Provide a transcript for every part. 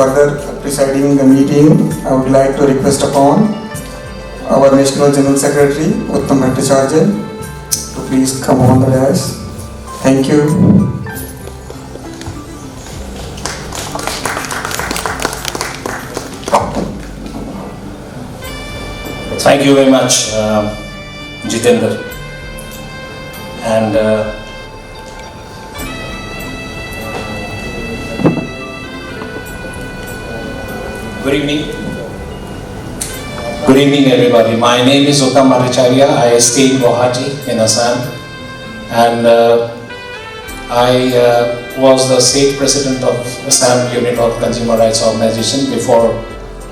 further presiding the meeting, I would like to request upon our National General Secretary, Uttam Bhattacharya, to please come on the dais. Thank you. Thank you very much, Jitendra. And good evening. Good evening, everybody. My name is Uttam Bhattacharya. I stay in Guwahati in Assam, and I was the state president of Assam Unit of Consumer Rights Organization before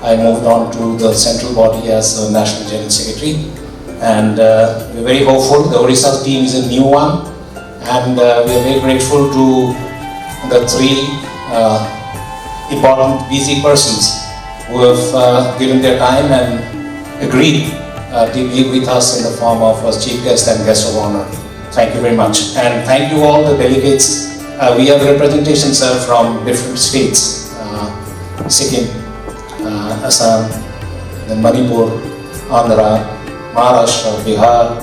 I moved on to the central body as the National General Secretary. And we're very hopeful. The Odisha team is a new one, and we are very grateful to the three important busy persons who have given their time and agreed to be with us in the form of a chief guest and guest of honor. Thank you very much. And thank you all the delegates. We have representations from different states, Sikkim, Assam, then Manipur, Andhra, Maharashtra, Bihar,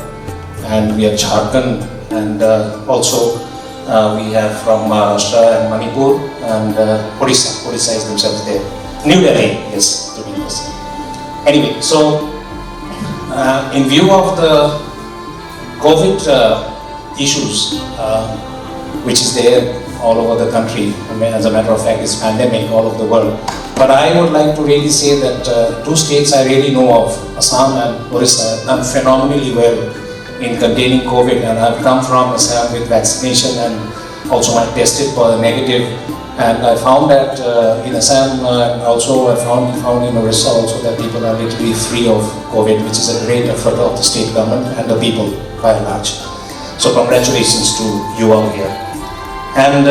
and we have Jharkhand, and also we have from Maharashtra and Manipur and Odisha. Odisha is themselves there. New Delhi, yes, to be honest. Anyway, so in view of the COVID issues, which is there all over the country, as a matter of fact, it's pandemic all over the world. But I would like to really say that two states I really know of, Assam and Odisha, have done phenomenally well in containing COVID, and I've come from Assam with vaccination and also I tested for the negative, and I found that in Assam and also I found in Odisha also that people are literally free of COVID, which is a great effort of the state government and the people by and large. So congratulations to you all here. And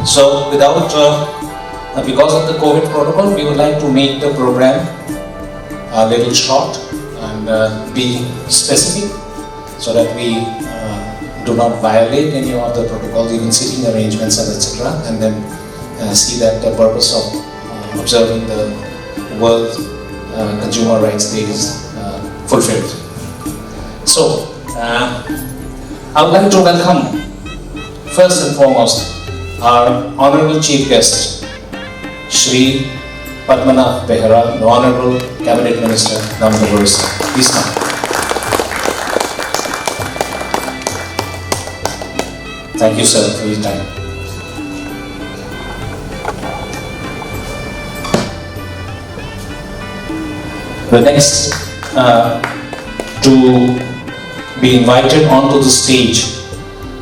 so without because of the COVID protocol, we would like to make the program a little short and be specific so that we do not violate any of the protocols, even sitting arrangements and etc. And then see that the purpose of observing the World Consumer Rights Day is fulfilled. So, I would like to welcome first and foremost our Honorable Chief Guest, Shri Padmanabh Behera, the Honorable Cabinet Minister, Government of Odisha. Please come. Thank you, sir, for your time. The next to be invited onto the stage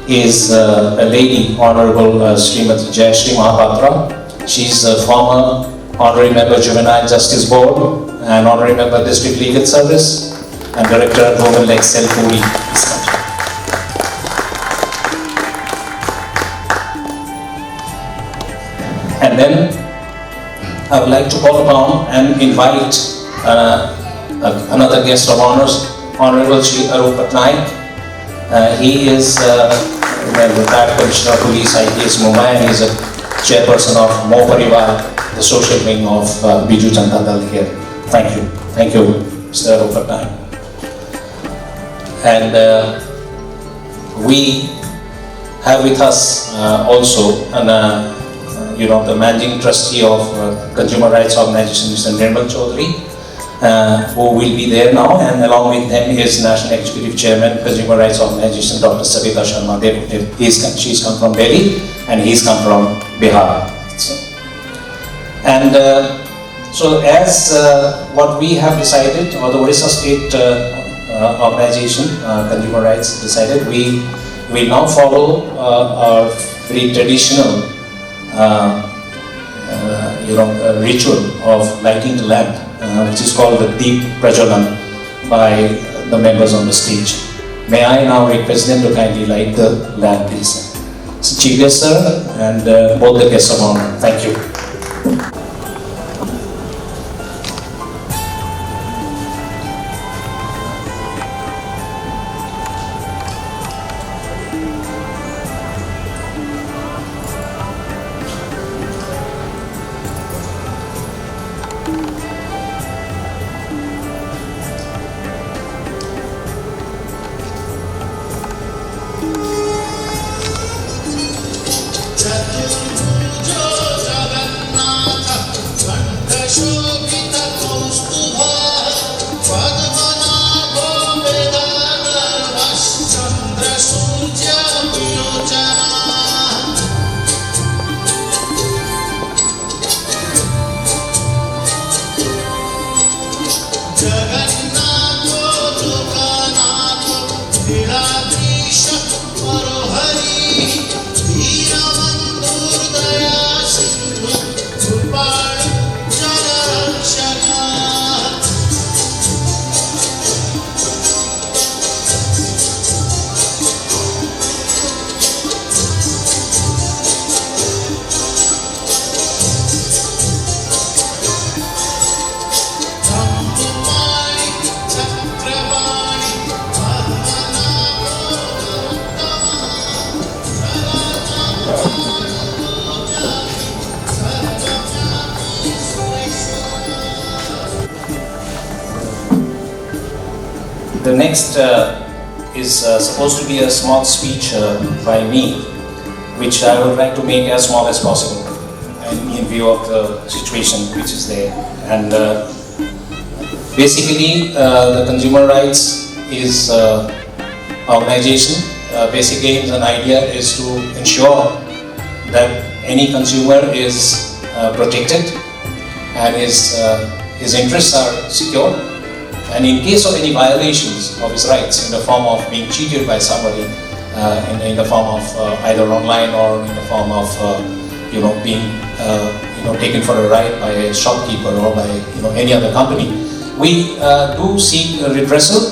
is a lady, Honorable Srimati Jayashree Mahapatra. She's a former Honorary Member Juvenile Justice Board and Honorary Member District Legal Service and Director at Women Like Cell Puri. And then I would like to call upon and invite another guest of honors, Honorable Shri Arup Patnaik. He is retired Commissioner of Police, IPS Mumbai, and he is a chairperson of Mo Parivar, the social wing of Biju Janata Dal here. Thank you. Thank you, Mr. Arup Patnaik. And we have with us also the managing trustee of Consumer Rights Organization, Mr. Nirmal Chaudhary, who will be there now, and along with him is National Executive Chairman, Consumer Rights Organization, Dr. Savita Sharma. She's come from Delhi and he's come from Bihar. So as what we have decided, or the Odisha State Organization, Consumer Rights decided, we will now follow our very traditional ritual of lighting the lamp, which is called the Deep Prajalan by the members on the stage. May I now request them to kindly light the lamp, please. So, Chief Guest, sir, and both the guests of honor. Thank you. The next is supposed to be a small speech by me, which I would like to make as small as possible in view of the situation which is there. And basically, the consumer rights is organization. Basic aims and idea is to ensure that any consumer is protected and his interests are secure. And in case of any violations of his rights in the form of being cheated by somebody, in the form of either online or in the form of being taken for a ride by a shopkeeper or by any other company, we do seek a redressal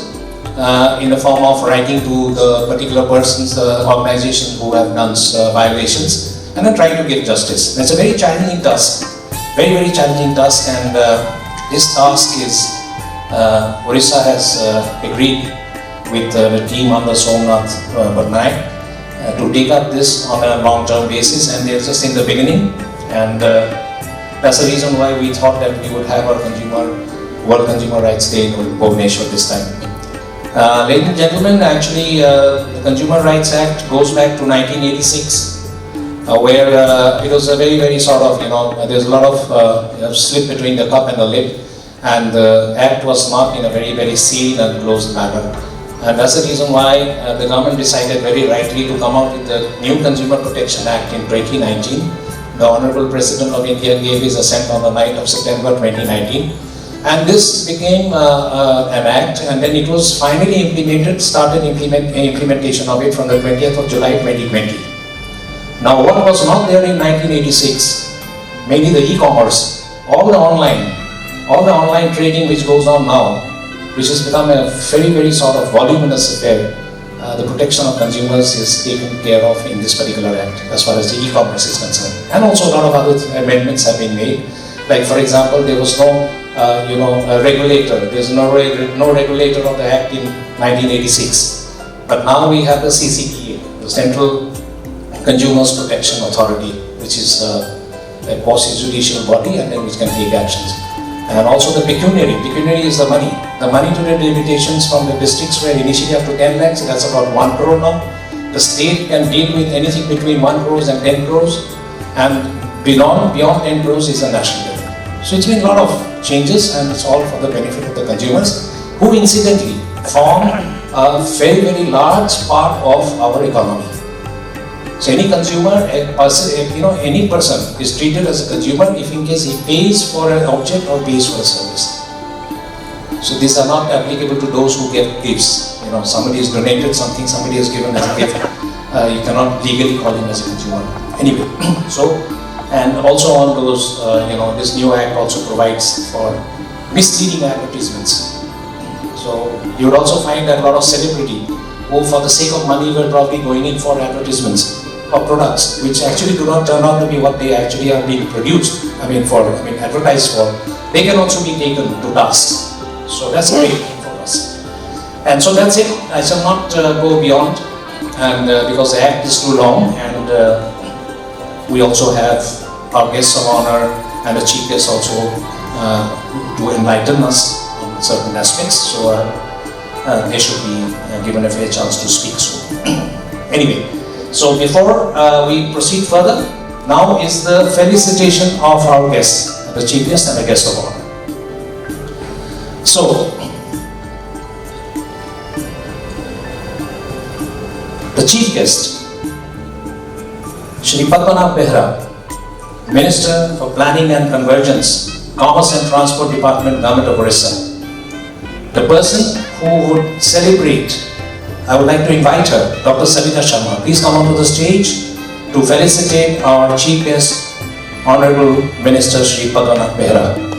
in the form of writing to the particular persons, the organizations who have done violations, and then trying to give justice. It's a very challenging task, very, very challenging task, and this task is Odisha has agreed with the team under Somnath Patnaik to take up this on a long-term basis, and they're just in the beginning, and that's the reason why we thought that we would have our World Consumer Rights Day in Bhubaneswar this time. Ladies and gentlemen, actually the Consumer Rights Act goes back to 1986, where it was a very, very sort of, there's a lot of slip between the cup and the lip, and the act was not in a very, very sealed and closed manner. And that's the reason why the government decided very rightly to come out with the new Consumer Protection Act in 2019. The Honorable President of India gave his assent on the 9th of September 2019. And this became an act, and then it was finally implementation of it from the 20th of July 2020. Now what was not there in 1986, mainly the e-commerce, all the online trading which goes on now, which has become a very, very sort of voluminous affair, the protection of consumers is taken care of in this particular act as far as the e-commerce is concerned. And also a lot of other amendments have been made. Like for example, there was no regulator. There's no regulator of the act in 1986. But now we have the CCPA, the Central Consumers Protection Authority, which is a quasi-judicial body and then which can take actions. And also the pecuniary. Pecuniary is the money. The money to the limitations from the districts were initially up to 10 lakhs, that's about 1 crore now. The state can deal with anything between 1 crores and 10 crores, and beyond 10 crores is a national level. So it's been a lot of changes, and it's all for the benefit of the consumers, who incidentally form a very, very large part of our economy. So any consumer, any person is treated as a consumer if in case he pays for an object or pays for a service. So these are not applicable to those who get gifts. Somebody has donated something, somebody has given as a gift. You cannot legally call him as a consumer. Anyway, and also on those, this new act also provides for misleading advertisements. So you would also find that a lot of celebrity who for the sake of money were probably going in for advertisements of products which actually do not turn out to be what they actually are being advertised for, they can also be taken to task. So that's a great thing for us. And so that's it. I shall not go beyond, and because the act is too long, and we also have our guests of honor and the chief guest also to enlighten us on certain aspects. So they should be given a fair chance to speak soon. Anyway, so before we proceed further, now is the felicitation of our guests, the chief guest and the guest of honor. So, the chief guest, Shri Bhubaneswar Behra, Minister for Planning and Convergence, Commerce and Transport Department, Government of Odisha. The person who would celebrate, I would like to invite her, Dr. Savita Sharma. Please come onto the stage to felicitate our chief guest, Honorable Minister Shri Bhubaneswar Behra.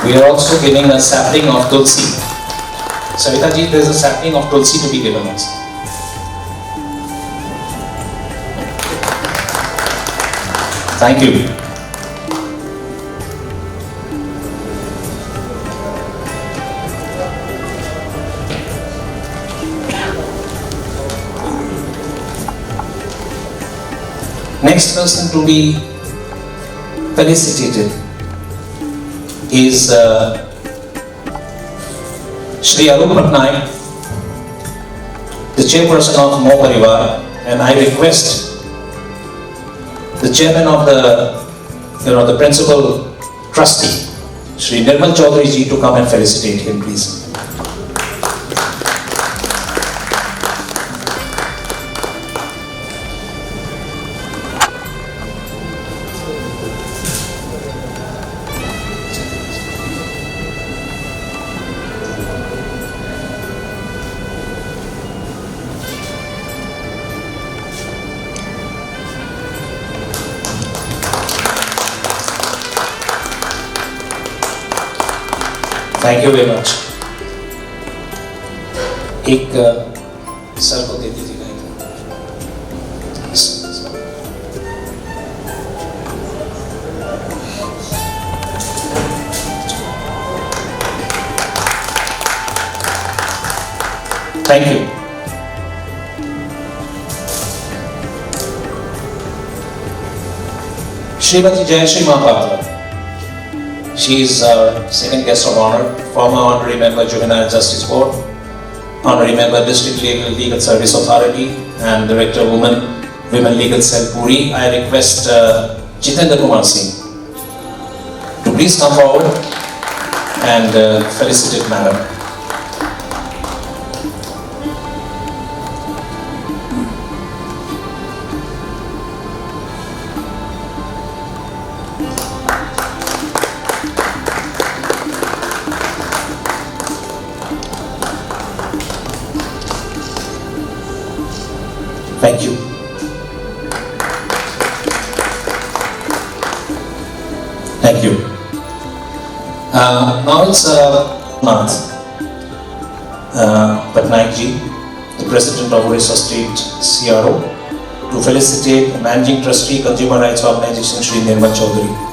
We are also giving a sapling of Tulsi. Savita ji, there is a sapling of Tulsi to be given us. Thank you. Next person to be felicitated is Shri Arup Patnaik, the chairperson of Mo Parivar, and I request the chairman of the principal trustee, Shri Nirmal Chaudhary ji, to come and felicitate him, please. Thank you very much. एक sir को दे दीजिएगा Thank you. Srimati Jayashree Mahapatra. She is our second guest of honor, former Honorary Member Juvenile Justice Board, Honorary Member District Legal Service Authority, and Director Women Legal Cell Puri. I request Jitendra Kumar Singh to please come forward and felicitate Madam. Thank you. Thank you. Now it's Nath Patnaik ji, the President of Odisha State CRO, to felicitate Managing Trustee Consumer Rights Organization Shri Nirmal Chaudhary.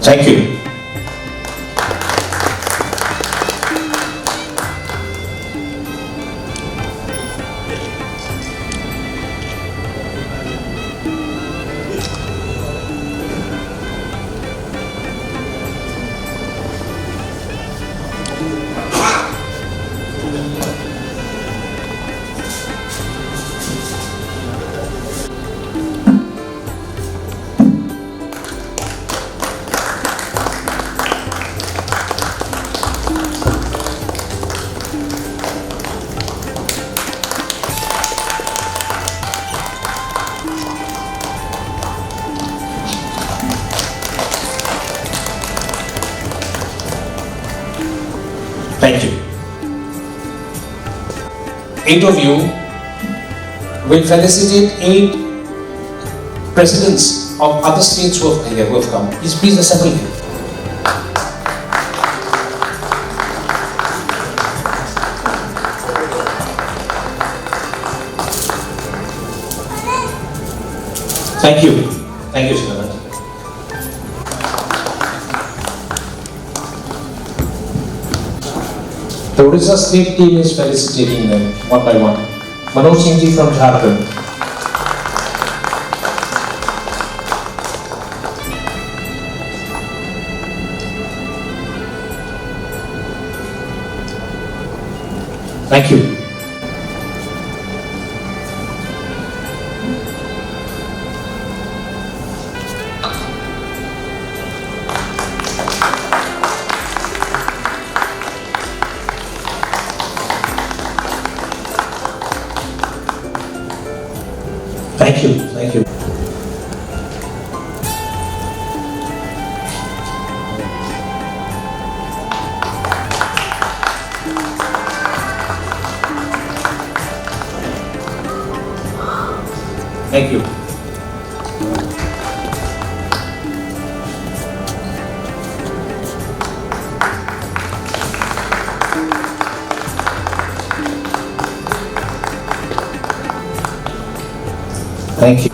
Thank you. Thank you. 8 of you will felicitate 8 presidents of other states who have come. Please assemble here. Thank you. Thank you, Srinivas. The Odisha state team is felicitating them one by one. Manoj Singh ji from Jharkhand. Thank you. Thank you. Thank you. Thank you. Thank you.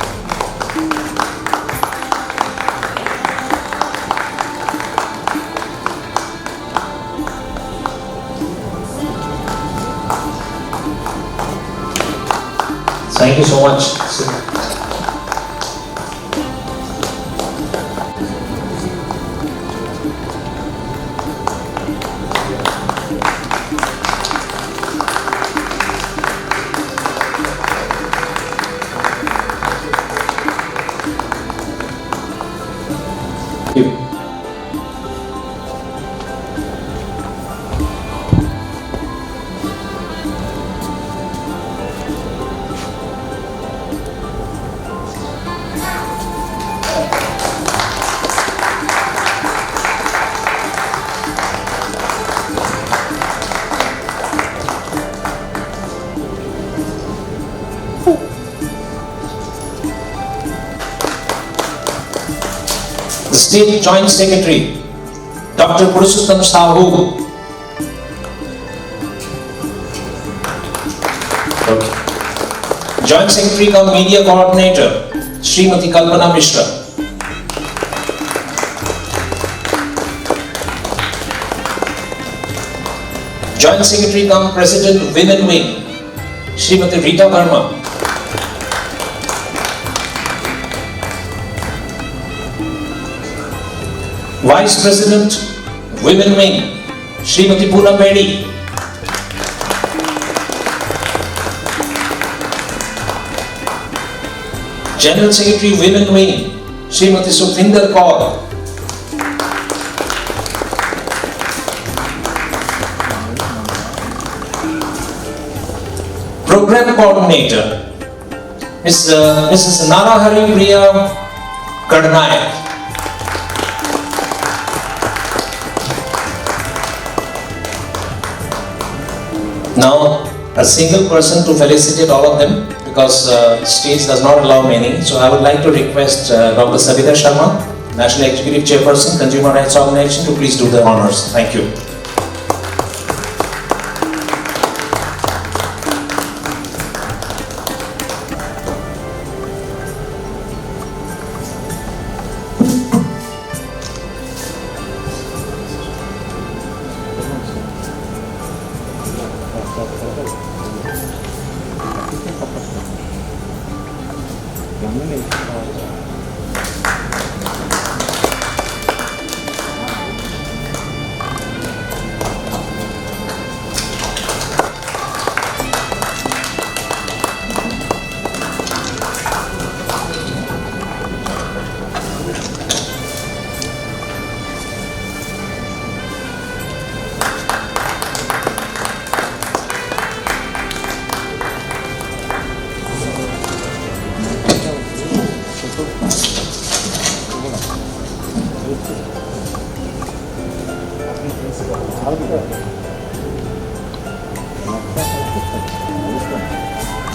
Thank you so much. Thank you. The State Joint Secretary, Dr. Purushottam Sahu. Okay. Joint Secretary cum Media Coordinator, Srimati Kalpana Mishra. Joint Secretary cum President Women Wing, Srimati Rita Verma. Vice President, Women Wing, Srimati Poonam Bedi. General Secretary, Women Wing, Srimati Sukhvinder Kaur. Program Coordinator, Mrs. Narahari Priya Kadnayak. Now, a single person to felicitate all of them because stage does not allow many. So I would like to request Dr. Sabita Sharma, National Executive Chairperson, Consumer Rights Organization, to please do the honors. Thank you.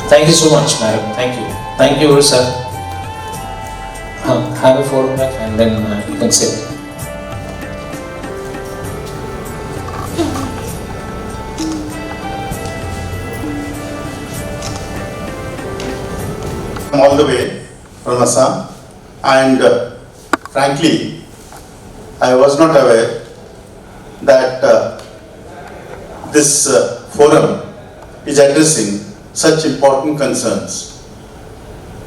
Thank you so much, madam. Thank you. Thank you, sir. Have a photo back and then you can sit. All the way from Assam, and frankly, I was not aware that this forum is addressing such important concerns.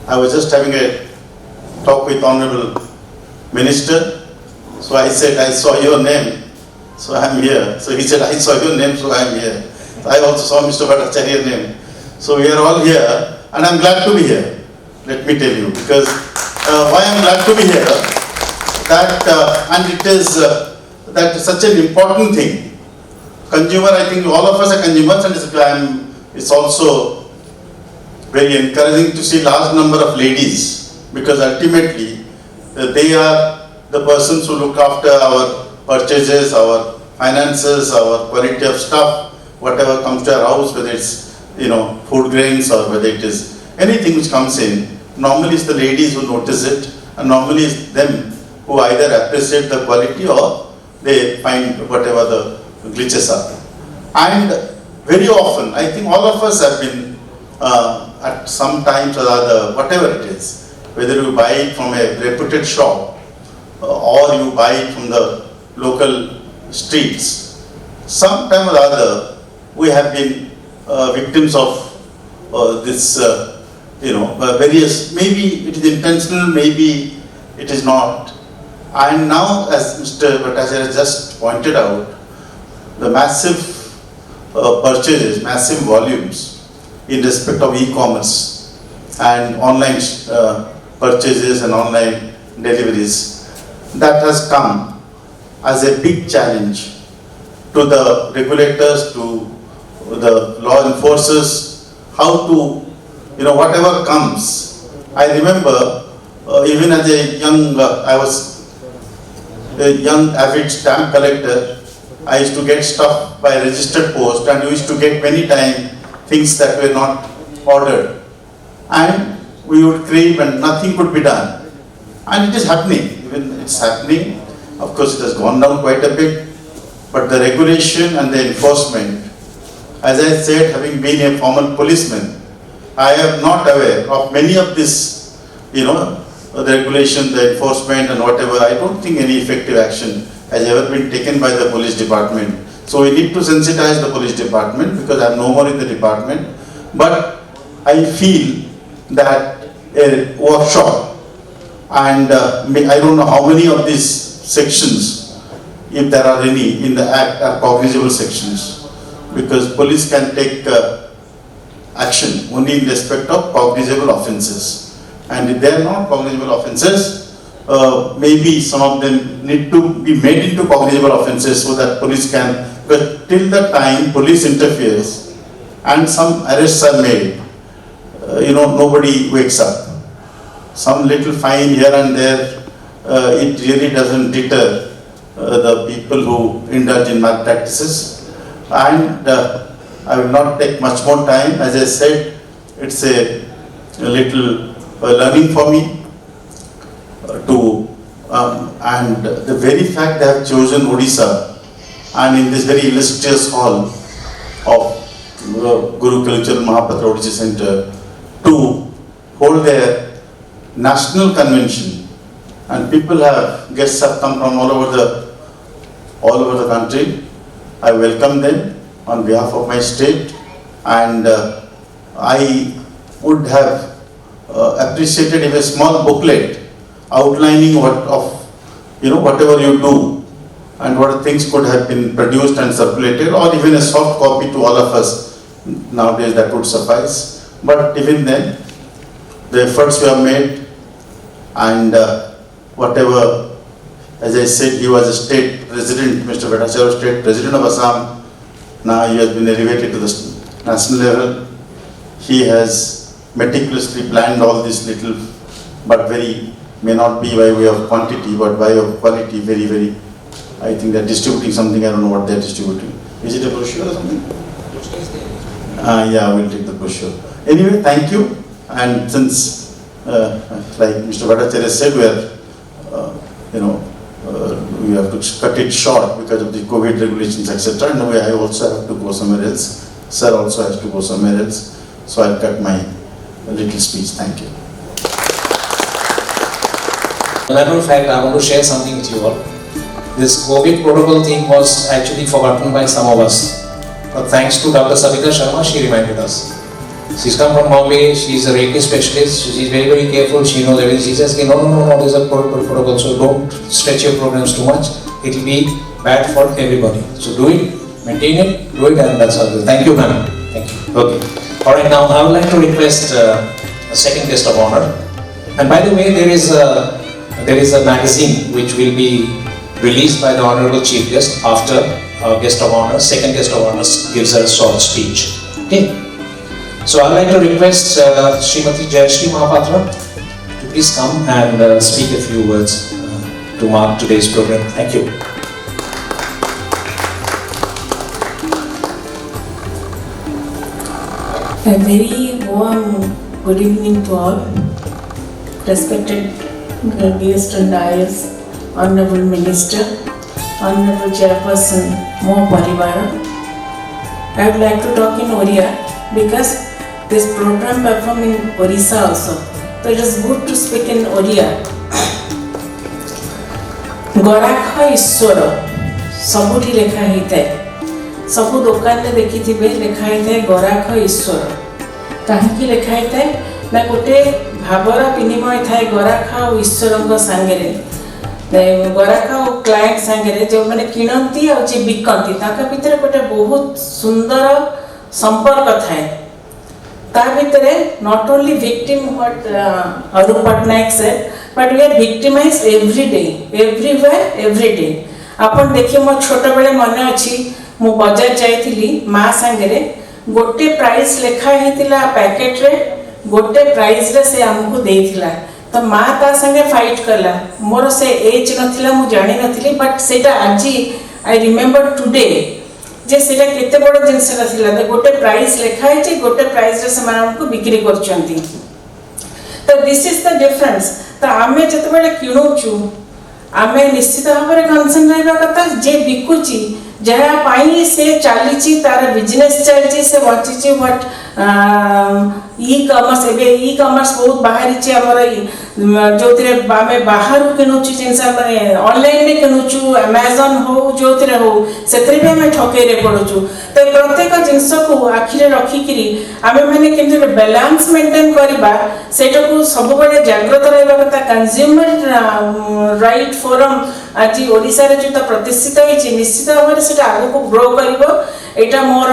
I was just having a talk with Honorable Minister, so I said, I saw your name, so I am here. So he said, I saw your name, so I am here. I also saw Mr. Bhattacharya's name. So we are all here, and I am glad to be here. Let me tell you, because why I am glad to be here, that and it is that such an important thing. Consumer, I think all of us are consumers, and it's also very encouraging to see large number of ladies, because ultimately they are the persons who look after our purchases, our finances, our quality of stuff, whatever comes to our house, whether it's food grains or whether it is anything which comes in. Normally it's the ladies who notice it, and normally it's them who either appreciate the quality or they find whatever the glitches are. And very often, I think all of us have been at some times or other, whatever it is, whether you buy it from a reputed shop or you buy it from the local streets, sometime or other we have been victims of this, various, maybe it is intentional, maybe it is not. And now, as Mr. Bhattacharya just pointed out, the massive purchases, massive volumes in respect of e-commerce and online purchases and online deliveries, that has come as a big challenge to the regulators, to the law enforcers, how to, whatever comes. I remember even as a young, I was a young avid stamp collector. I used to get stuff by registered post, and we used to get many times things that were not ordered. And we would crave and nothing could be done. And it is happening, even it's happening. Of course it has gone down quite a bit, but the regulation and the enforcement, as I said, having been a former policeman, I am not aware of many of this, the regulation, the enforcement and whatever. I don't think any effective action has ever been taken by the police department. So we need to sensitize the police department, because I am no more in the department. But I feel that a workshop, and I don't know how many of these sections, if there are any in the Act, are cognizable sections, because police can take action only in respect of cognizable offences. And if they are not cognizable offences, maybe some of them need to be made into cognizable offences so that police can, but till the time police interferes and some arrests are made, nobody wakes up. Some little fine here and there, it really doesn't deter the people who indulge in malpractices. And I will not take much more time. As I said, it's a little learning for me and the very fact they have chosen Odisha, and in this very illustrious hall of Guru Cultural Mahapatra Odissi Center, to hold their national convention, and guests have come from all over the country. I welcome them on behalf of my state, and I would have appreciated if a small booklet outlining whatever you do and what things could have been produced and circulated, or even a soft copy to all of us. Nowadays that would suffice. But even then, the efforts were made, and whatever, as I said, he was a state president, Mr. Bhattacharya was state president of Assam. Now he has been elevated to the national level. He has meticulously planned all this little, but may not be by way of quantity, but by way of quality, very, very. I think they're distributing something, I don't know what they're distributing. Is it a brochure or something? Yeah, we'll take the brochure. Anyway, thank you. And since, like Mr. Bhattacharya said, we have to cut it short because of the COVID regulations, etc. And I also have to go somewhere else. Sir also has to go somewhere else. So I'll cut my little speech. Thank you. Matter of fact, I want to share something with you all. This COVID protocol thing was actually forgotten by some of us. But thanks to Dr. Savita Sharma, she reminded us. She's come from Bombay, she's a Reiki specialist, she's very, very careful, she knows everything. She says, no, there's a protocol, so don't stretch your programs too much. It will be bad for everybody. So do it, maintain it, do it, and that's all. Thank you, ma'am. Thank you. Okay. Alright, now I would like to request a second guest of honor. And by the way, there is a magazine which will be released by the Honorable Chief Guest after our guest of honor, second guest of honor gives a short speech. Okay. So I'd like to request Srimati Jayashree Mahapatra to please come and speak a few words to mark today's program. Thank you. A very warm good evening to all, respected guests and dais, Honorable Minister, Honorable Chairperson Mo Parivara. I would like to talk in Oriya because this program performed in Odisha also. So it is good to speak in Oriya. गराख ईश्वर सबुठी लेखा होता सबु दुकान में देखी लेखा होता है गराख ईश्वर कहीं लेखा होता है ना गोटे भावर विनिमय थाए गराख और ईश्वर सांगे गराख और क्लाएंट सांगे जो मैंने किणती और जे बिकती भितर गोटे बहुत सुंदर संपर्क थाए ता भितर not only victim what Arup Patnaik said but we are victimized every day, everywhere, every day. आपण देखिए मो छोट बेले मन अच्छी मु बाजार जाइथिली माँ सांगरे गोटे प्राइस लेखा हेतिला पैकेट रे गोटे प्राइस रे से हमको देइथिला तो माँ ता संगे फाइट करला मोर से एज नथिला मु जानि नथिली बट सेटा आजी आई रिमेंबर टुडे जे सेटा केते बड़ जिंस नथिला तो गोटे प्राइस लेखा है जे गोटे प्राइस रे से माने हमको बिक्री करचंती तो दिस इज द डिफरेंस तो आमे जत बेले किणुचु आमे निश्चित भाव में कनसर्न रहबा कथा जे बिकुची जहा पाई से चालीची तार बिजनेस चलची से बचीची बट ई कॉमर्स बहुत बाहरी ची हमर जोतिरे आमे बाहर किणुचु जिनस माने ऑनलाइन में किणुचु अमेज़न हो जोतिरे हो सेतरे भी हमें ठके रे पड़ुचु तो प्रत्येक जिंस को आखिरे रखी किरी आमे माने केमते बैलेंस मेंटेन करबा सेटा को सब बडे जागृत रहबा कथा कंज्यूमर राइट फोरम आज ओडिसा रे जो प्रतिष्ठित होइछि निश्चित भाव में सेटा आगु को ग्रो करबो एटा मोर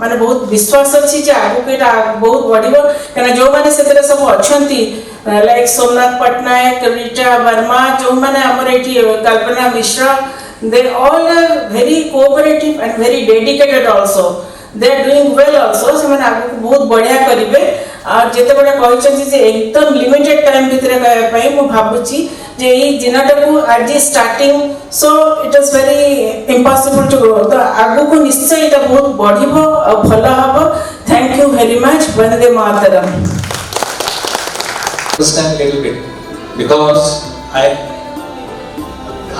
माने बहुत विश्वास अछि जे आगु के एटा बहुत बढ़िबो कना जो माने सेतरे सब अछंती लाइक सोमनाथ पटनायक रीटा वर्मा जो माने हमर एठी कल्पना Mishra they all are very cooperative and very dedicated also they are doing well also से माने आगु बहुत बढ़िया करिवे और जेते बडा कहिछन जे एकदम लिमिटेड टाइम भितरे कहै पई मु भाबुची जे ई दिनटा को आज starting so it is very impossible to grow तो आगु को निश्चय एटा बहुत बढ़िबो और भलो हबो thank you very much Vande Mataram Understand a little bit because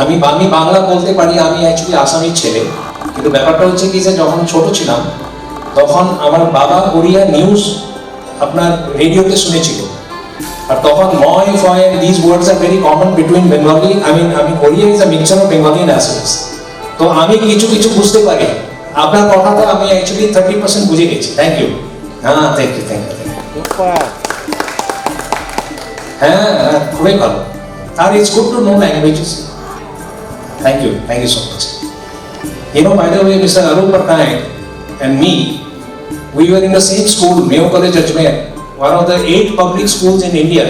আমি বাংলা বলতে পারি আমি অ্যাকচুয়ালি আসামি ছেলে কিন্তু ব্যাপারটা হচ্ছে কি যে যখন ছোট ছিলাম তখন আমার বাবা ওড়িয়া নিউজ আপনার রেডিওতে শুনেছিল আর তখন ময় ফয় this words are very common between Bengali আমি Odia is a mixture of Bengali and Assamese তো আমি কিছু কিছু বুঝতে পারি আপনার কথাটা আমি অ্যাকচুয়ালি 30% বুঝে গেছি থ্যাংক ইউ থ্যাংক ইউ হ্যাঁ খুবই ভালো আর it's good to know languages Thank you so much. You know, by the way, Mr. Arup Patnaik and me, we were in the same school, Mayo College, Ajmer, one of the 8 public schools in India,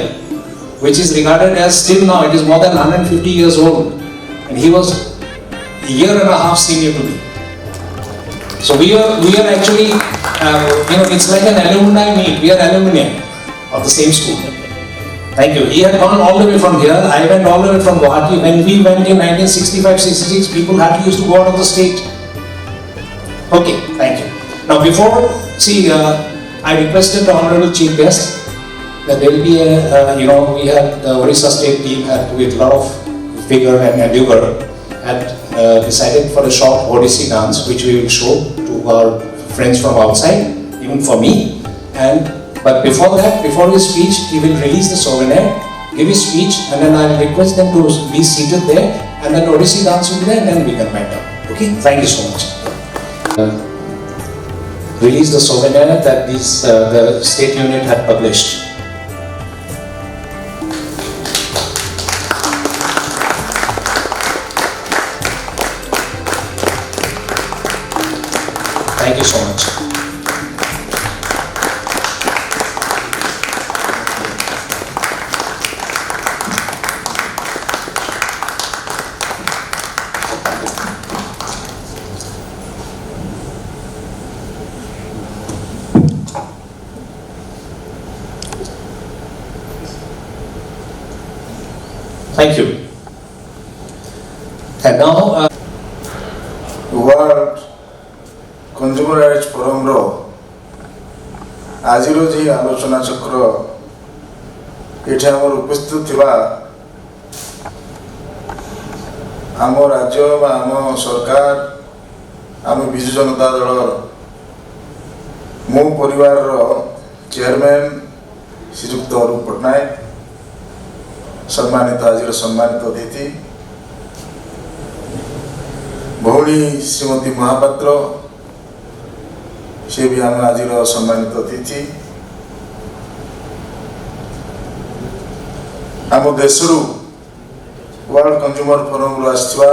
which is regarded as still now, it is more than 150 years old. And he was a year and a half senior to me. So we are actually, you know, it's like an alumni meet. We are alumni of the same school. Thank you. He had gone all the way from here. I went all the way from Guwahati. When we went in 1965-66, people had to used to go out of the state. Okay, thank you. Now before, see, I requested the Honorable Chief Guest that there will be a, you know, we had the Odisha State team had with a lot of vigor and endeavor had decided for a short Odissi dance which we will show to our friends from outside, even for me. But before that, before his speech, he will release the souvenir, give his speech, and then I'll request them to be seated there, and then Odissi dance will be there, and then we can wind up. Okay? Thank you so much. Release the souvenir that the state unit had published. Thank you so much. Thank you. And now, world consumer rights forum रो आज जी आलोचना चक्र ये आमर उपस्थित थिबा आम राज्य आम सरकार आम विजु जनता दल मो परिवार चेयरमैन श्रीयुक्त अरूप पट्टनायक सम्मानित आज सम्मानित अतिथि भौणी श्रीमती महापात्र से भी आम आज सम्मानित अतिथि आम देश वर्ल्ड कंज्यूमर फोरम आसवा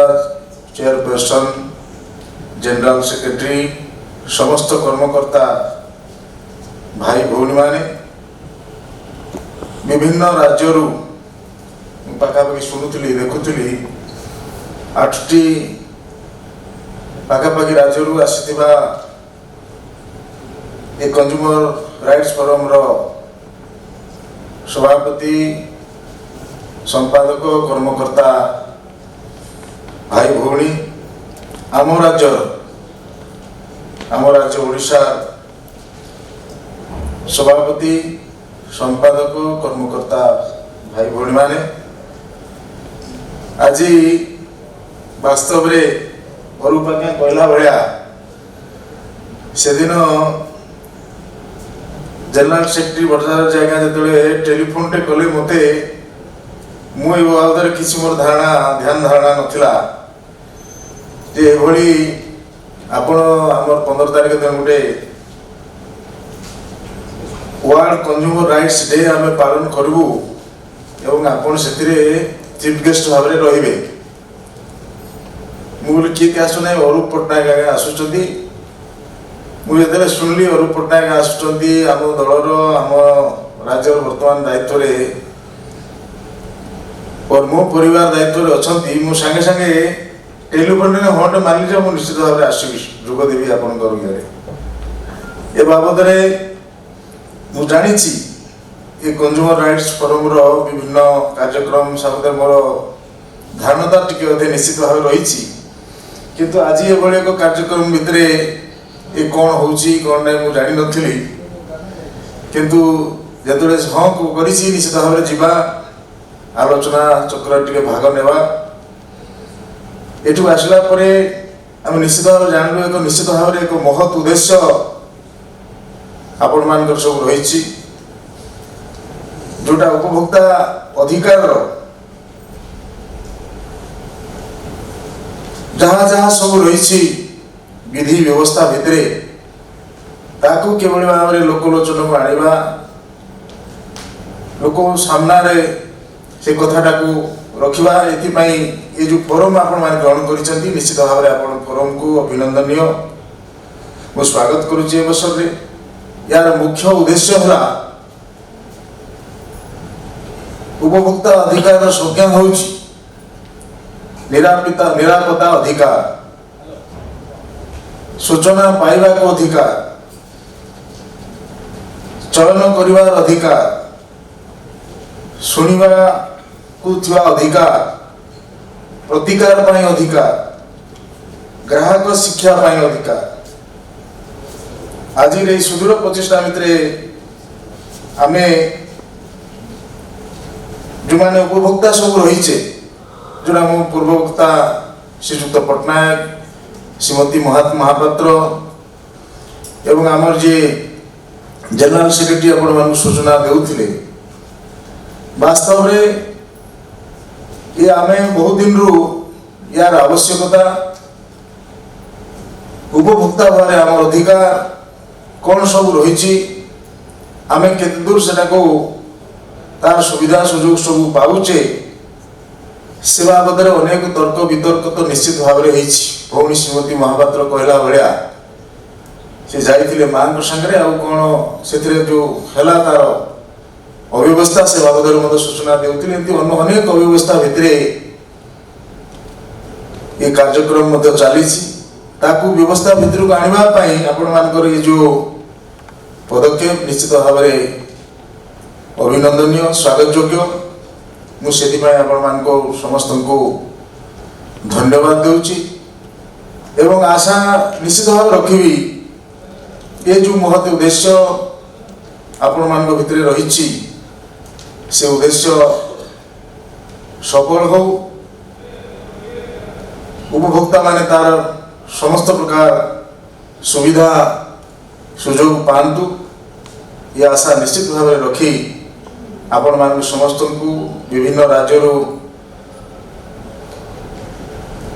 चेयरपर्सन जनरल सेक्रेटरी समस्त कर्मकर्ता भाई भौणी माने विभिन्न राज्य पाखापाखि शुणुली देखुली 8टी पाखापाखि राज्य आसीथिबा ए कंज्यूमर राइट्स फोरम रो सभापति संपादक कर्मकर्ता भाई भौणी आम राज्य ओडिशा सभापति संपादक कर्मकर्ता भाई भौणी माने आज वास्तव रे अरूप आज्ञा कहला भाया से दिन जनरल सेक्रेटरी बड़जार जगह जो टेलीफोन टे कले मते मुझे बाबद किसी मोर धारणा ध्यान धारणा नथिला जे एभली आपण आमर 15 तारिख दिन गोटे वर्ल्ड कंज्यूमर राइट्स डे आम पालन करूँ एवं आपण से चीफ गेस्ट भाव में रे मुझे किए आसुना अरूप पट्टनायक आगे आसुँच मुझे शुणिली अरूप पट्टनायक आसुँच आम दलर आम राज्य बर्तमान दायित्व और मो परिवार दायित्व अच्छा मुझे सांगे सांगे टेलीफोन हॉट मानिली मुझे निश्चित भाव में आसवि जोगदेवी आपंकर ये बाबद मुझे जानी ये कंज्यूमर राइट्स फोरम रो विभिन्न कार्यक्रम सब मोर धारणता टी निश्चित भाव रही किंतु आज ये एक कार्यक्रम भितर ये कौन होची कौन नहीं मुझे जानी नी किंतु जो हाँ कर निश्चित भाव में जीवा आलोचना चक्र टे भाग नेवा एठू आसला आम निश्चित भाव में जानलु एक निश्चित भाव में एक महत् उद्देश्य आपण मान सब रही जोटा उपभोक्ता अधिकार जहाँ जहाँ सब रही विधि व्यवस्था भितर ताकू केवल भाव में लोकलोचन को आनिबा लोक सामना रे से कथाटा को रखिबा एथिपाई ये जो फोरम आपण माने ग्रहण करिसेंती निश्चित भाव में आपण फोरम को अभिनंदनीय मो स्वागत करूची अवसर रे यार मुख्य उद्देश्य होला उपभोक्ता अधिकार संज्ञा होउची निरापत्ता अधिकार सूचना पाइबा को अधिकार चयन करिवार अधिकार सुनिबा को थिबा अधिकार प्रतिकार पाई अधिकार ग्राहक शिक्षा पाई अधिकार आज रे सुदूर प्रचेष्टा भितर आमे जो माने उपभोक्ता सब रहीचे जोड़ा मो पूर्ववक्ता श्रीयुक्त पट्टनायक श्रीमती महापात्र एवं आमर जे जनरल सेक्रेटरी आपण मान सूचना देउथिले वास्तव रे ये आमे बहुत दिन रु यार आवश्यकता उपभोक्ता भाव आम अधिकार कौन सब रही आमे केते दूर सेटा को तार सुविधा सुजोग सब पाउचे से बाबद अनेक तर्क वितर्क तो निश्चित भाव में भौणी श्रीमती महापात्र कहला भाया से जाइए माँ सागर आउ कौन से जो है तार अव्यवस्था से बाबद मत सूचना देते अनेक अव्यवस्था भितर ये कार्यक्रम चली व्यवस्था भितर को आने आपण मान ये जो पदक्षेप निश्चित भाव में अभिनंदनीय स्वागत योग्य मुझे आपण मान को समस्त को धन्यवाद दूची एवं आशा निश्चित भाव रखी ये जो महत उद्देश्य आपण मान भितर रही से उद्देश्य सफल हो उपभोक्ता माने तार समस्त प्रकार सुविधा सुजोग पातु ये आशा निश्चित भाव रखी आपण मान समस्त को विभिन्न राज्य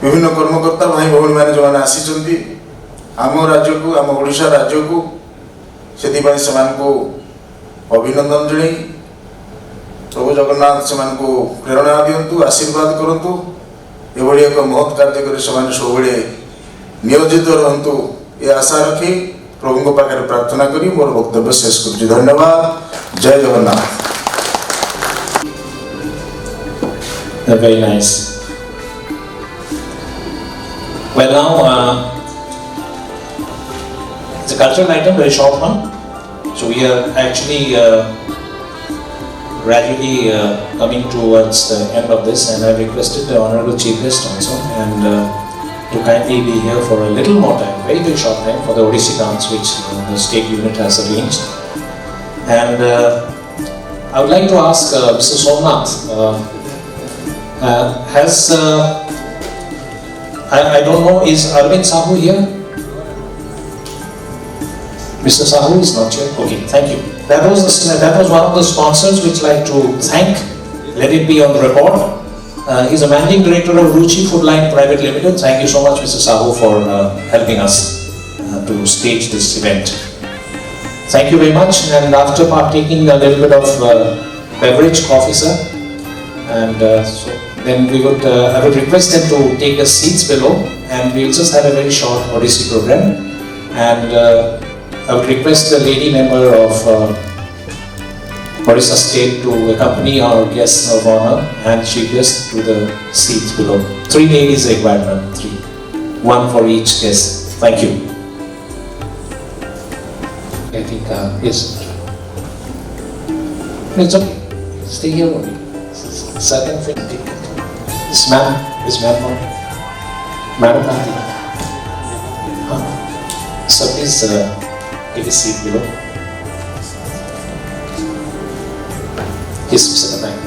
विभिन्न कर्मकर्ता भाई भौणी मैंने जो आसी आम राज्य को आम ओडिशा राज्य को से अभिनंदन जन प्रभु जगन्नाथ से प्रेरणा दिंतु आशीर्वाद करंतु एभली एक महत् कार्य कर सब नियोजित रहंतु ये आशा रखी प्रभु पाखे प्रार्थना करी मोर वक्तव्य शेष कर धन्यवाद। जय Jagannath. Very nice. Well, now it's a cultural item, very short one. So we are actually gradually coming towards the end of this, and I requested the Honorable Chief Guest also, and to kindly be here for a little more time, very short time, for the Odissi dance which the state unit has arranged. And I would like to ask Mr. Somnath, I don't know, is Arvind Sahu here? Mr. Sahu is not here. Okay, thank you. That was one of the sponsors which I'd like to thank. Let it be on the record. He's a managing director of Ruchi Food Line Private Limited. Thank you so much, Mr. Sahu, for helping us to stage this event. Thank you very much. And after partaking a little bit of beverage, coffee, sir, and so then I would request them to take their seats below, and we'll just have a very short Odissi program. And I would request the lady member of Odisha State to accompany our guests of honor and chief guest to the seats below. 3 ladies required, ma'am. 3. 1 for each guest. Thank you. I think yes. It's okay. Stay here only. Second thing. Is ma'am on? Madam Gandhi. So please take a seat below. Yes, Mr. Nayak.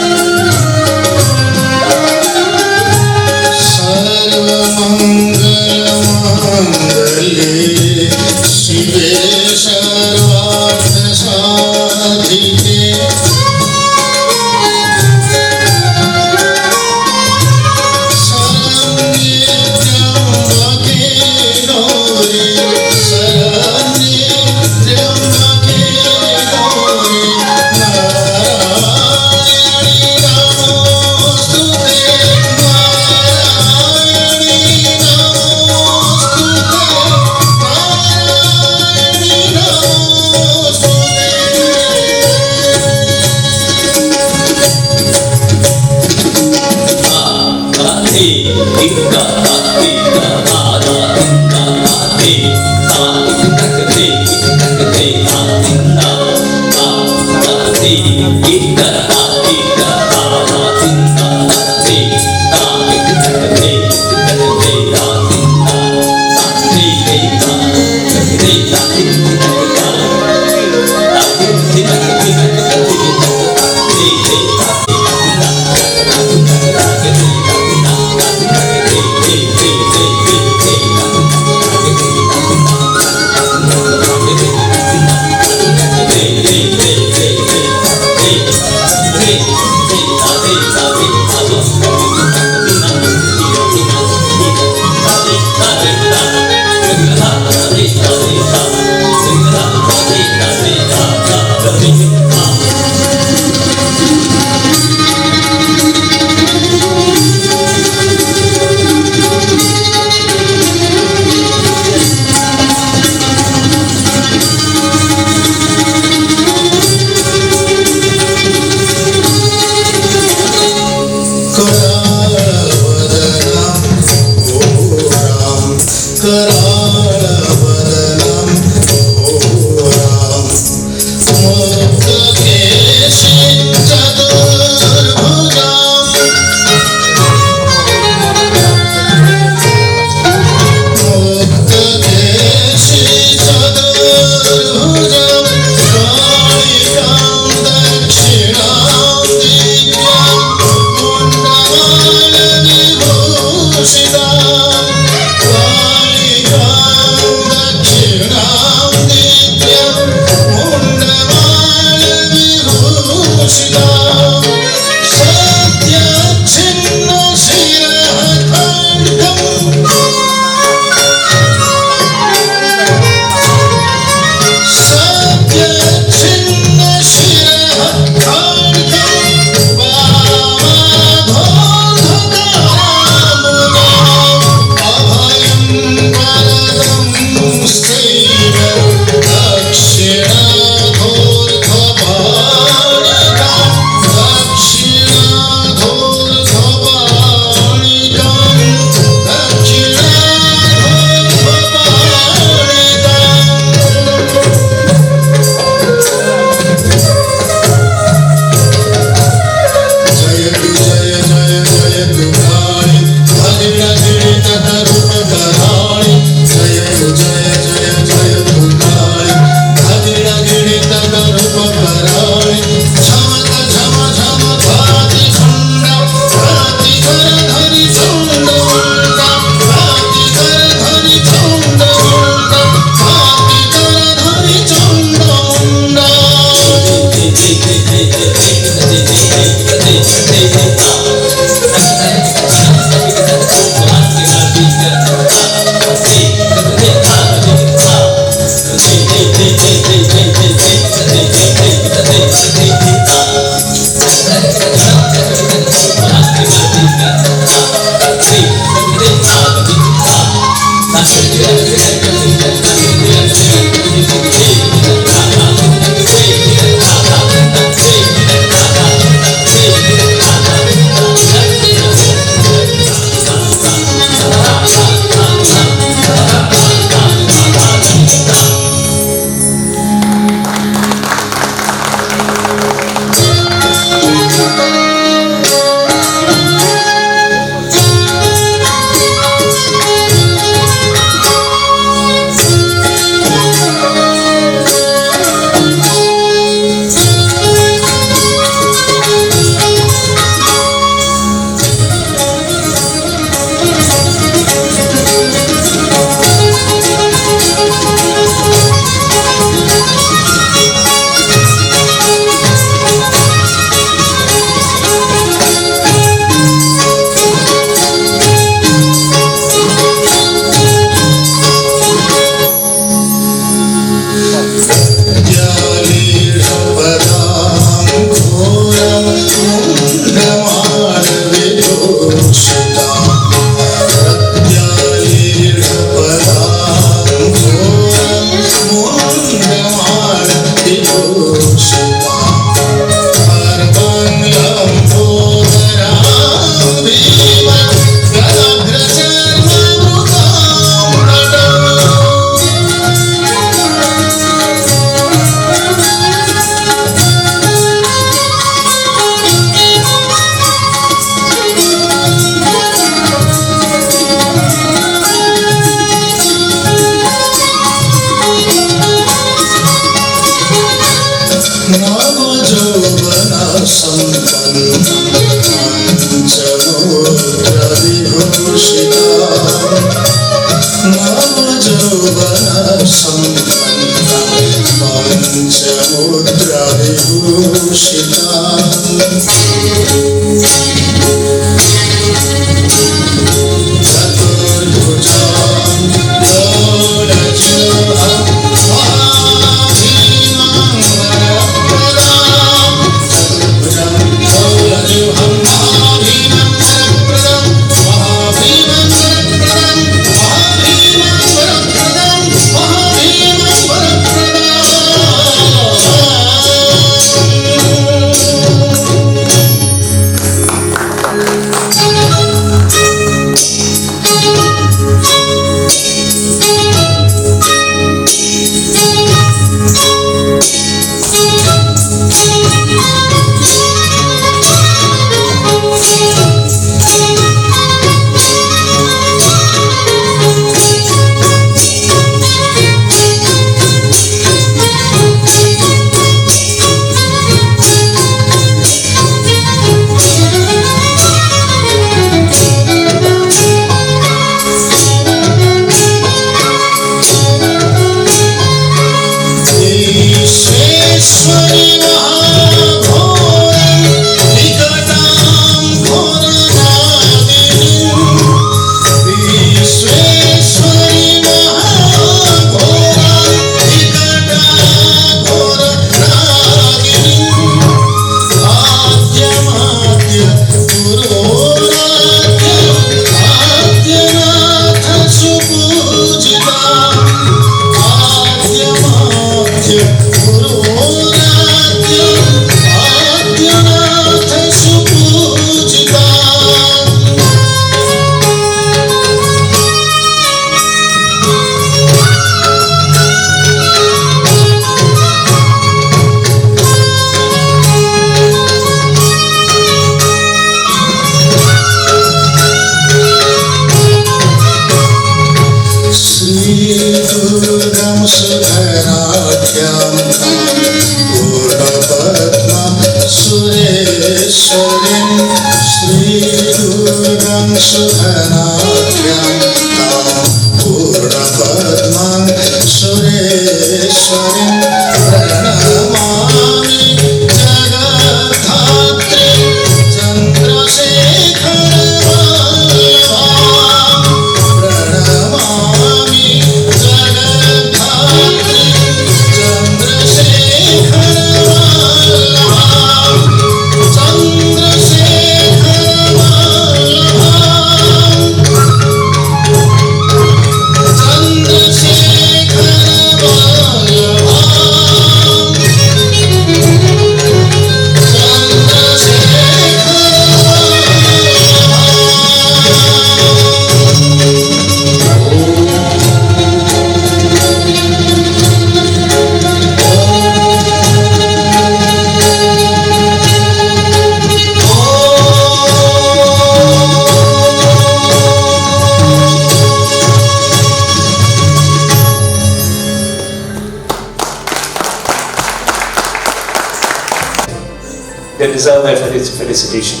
They deserve their felicitation.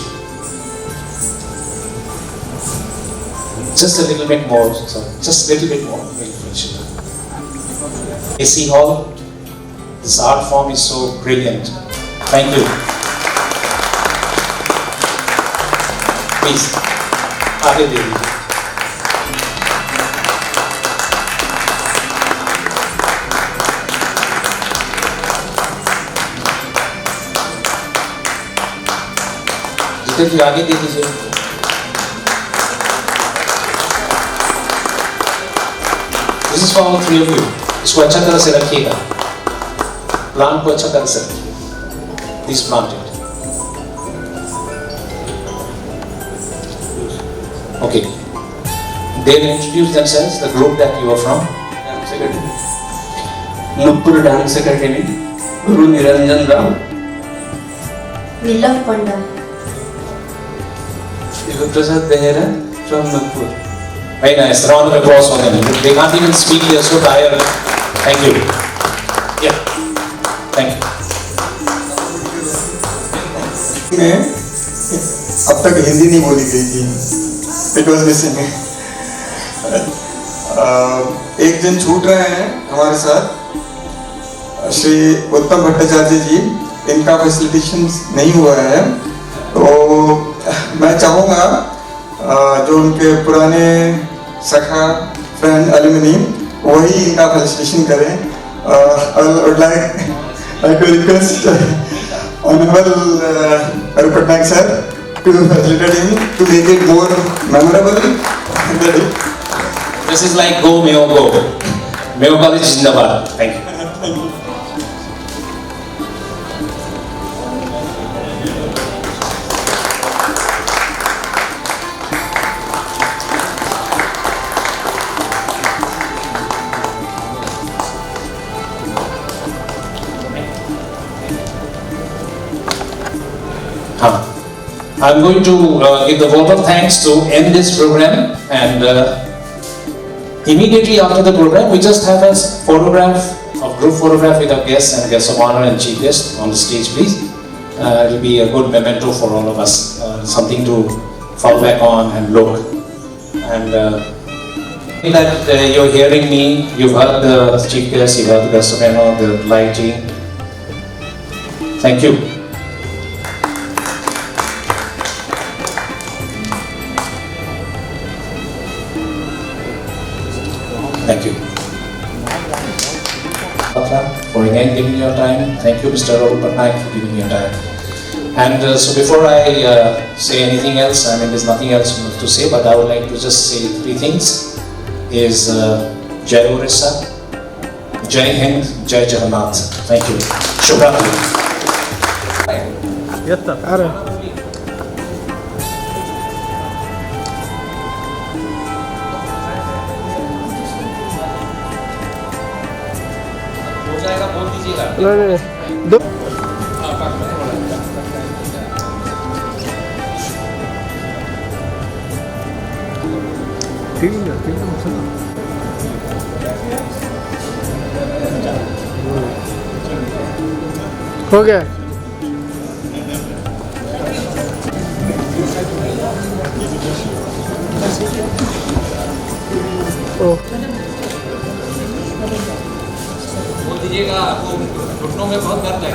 Just a little bit more, so just a little bit more. We'll finish it. AC Hall, this art form is so brilliant. Thank you. Please, Adi Devi. Jitendra जी आगे दे दीजिए. This is for all three of you. इसको अच्छा तरह से रखिएगा. Plant को अच्छा तरह से रखिए. Please plant it. Okay. They will introduce themselves, the group that you are from. Nupur Dance Academy, Guru Niranjan Rao. Nilam Panda. Prasad Behera from Nupur. Very nice. Round of applause for them. They can't even speak. They are so tired. Thank you. Yeah. Thank you. में अब तक हिंदी नहीं बोली गई थी. It was missing. एक जन छूट रहे हैं हमारे साथ, श्री उत्तम भट्टाचार्य जी, इनका फैसिलिटेशन नहीं हुआ है, तो मैं चाहूँगा जो उनके पुराने सखा फ्रेंड एल्यूमिनी वही इनका फैसिलिटेशन करें. I would like to request Honorable Patnaik sir to facilitate him to make it more memorable. This is like go, Mayo go. Mayo College Jindabad. Thank you. I'm going to give the vote of thanks to end this program, and immediately after the program we just have a photograph, of group photograph with our guests and guests of honor and chief guest on the stage, please. It will be a good memento for all of us, something to fall back on and look. And that you're hearing me, you've heard the chief guest, you've heard the guest of honor, the lighting. Thank you. Thank you. For again giving your time. Thank you, Mr. Patnaik, for giving your time. And so before I say anything else, I mean there's nothing else to say, but I would like to just say three things. Is Jai Odisha, Jai Hind, Jai Jagannath. Thank you. Shubhratri. Yes, sir. नहीं दो ठीक है हो गया. ओ दीजिएगा, आपको घुटनों में बहुत दर्द है.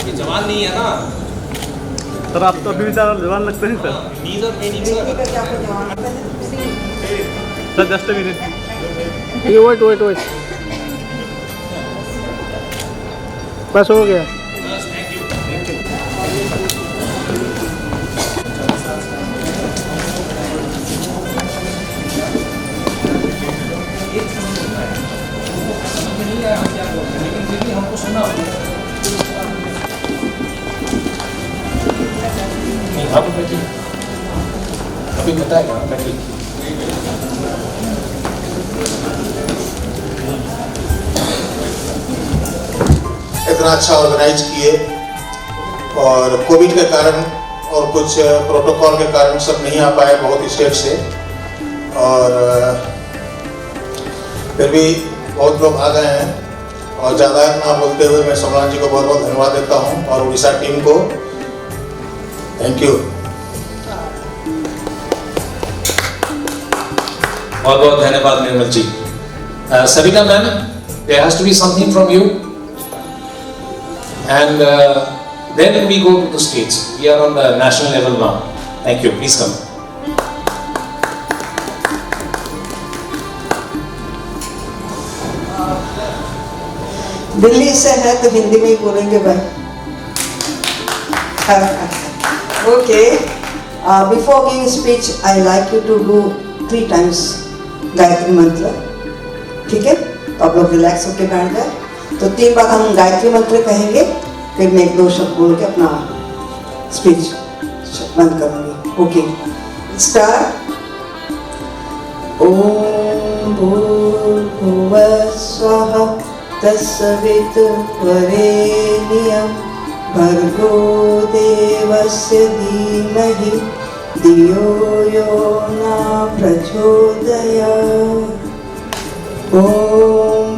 ये जवान नहीं है ना सर, आप तो अभी जवान लगते हैं sir. Knees are paining sir just a minute. ये वेट बस हो गया. लेकिन फिर भी हमको सुनना होगा. आप बैठिए, अभी बताएगा. बैठिए. इतना अच्छा ऑर्गेनाइज किए, और कोविड के कारण और कुछ प्रोटोकॉल के कारण सब नहीं आ पाए बहुत स्टेट से, और फिर भी बहुत लोग आ गए हैं. और ज़्यादा ना बोलते हुए मैं सोमनाथ जी को बहुत बहुत धन्यवाद देता हूँ और उड़ीसा टीम को. Thank you. बहुत बहुत धन्यवाद निर्मल जी. Savita ma'am, there has to be something from you, and then we go to the states. We are on the national level now. Thank you. Please come. Delhi से है तो हिंदी में ही बोलेंगे भाई. Okay, before giving speech I like you to do 3 times Gayatri mantra. ठीक है, तो आप लोग रिलैक्स होकर बैठ जाए. तो 3 बार हम गायत्री मंत्र कहेंगे, फिर मैं 1-2 शब्द बोल के अपना स्पीच बंद करूँगी. Okay, start. ओम भूर्भुवः स्वः तत्सवितुर्वरेण्यं भर्गो देवस्य धीमहि धियो यो न प्रचोदयात्. ॐ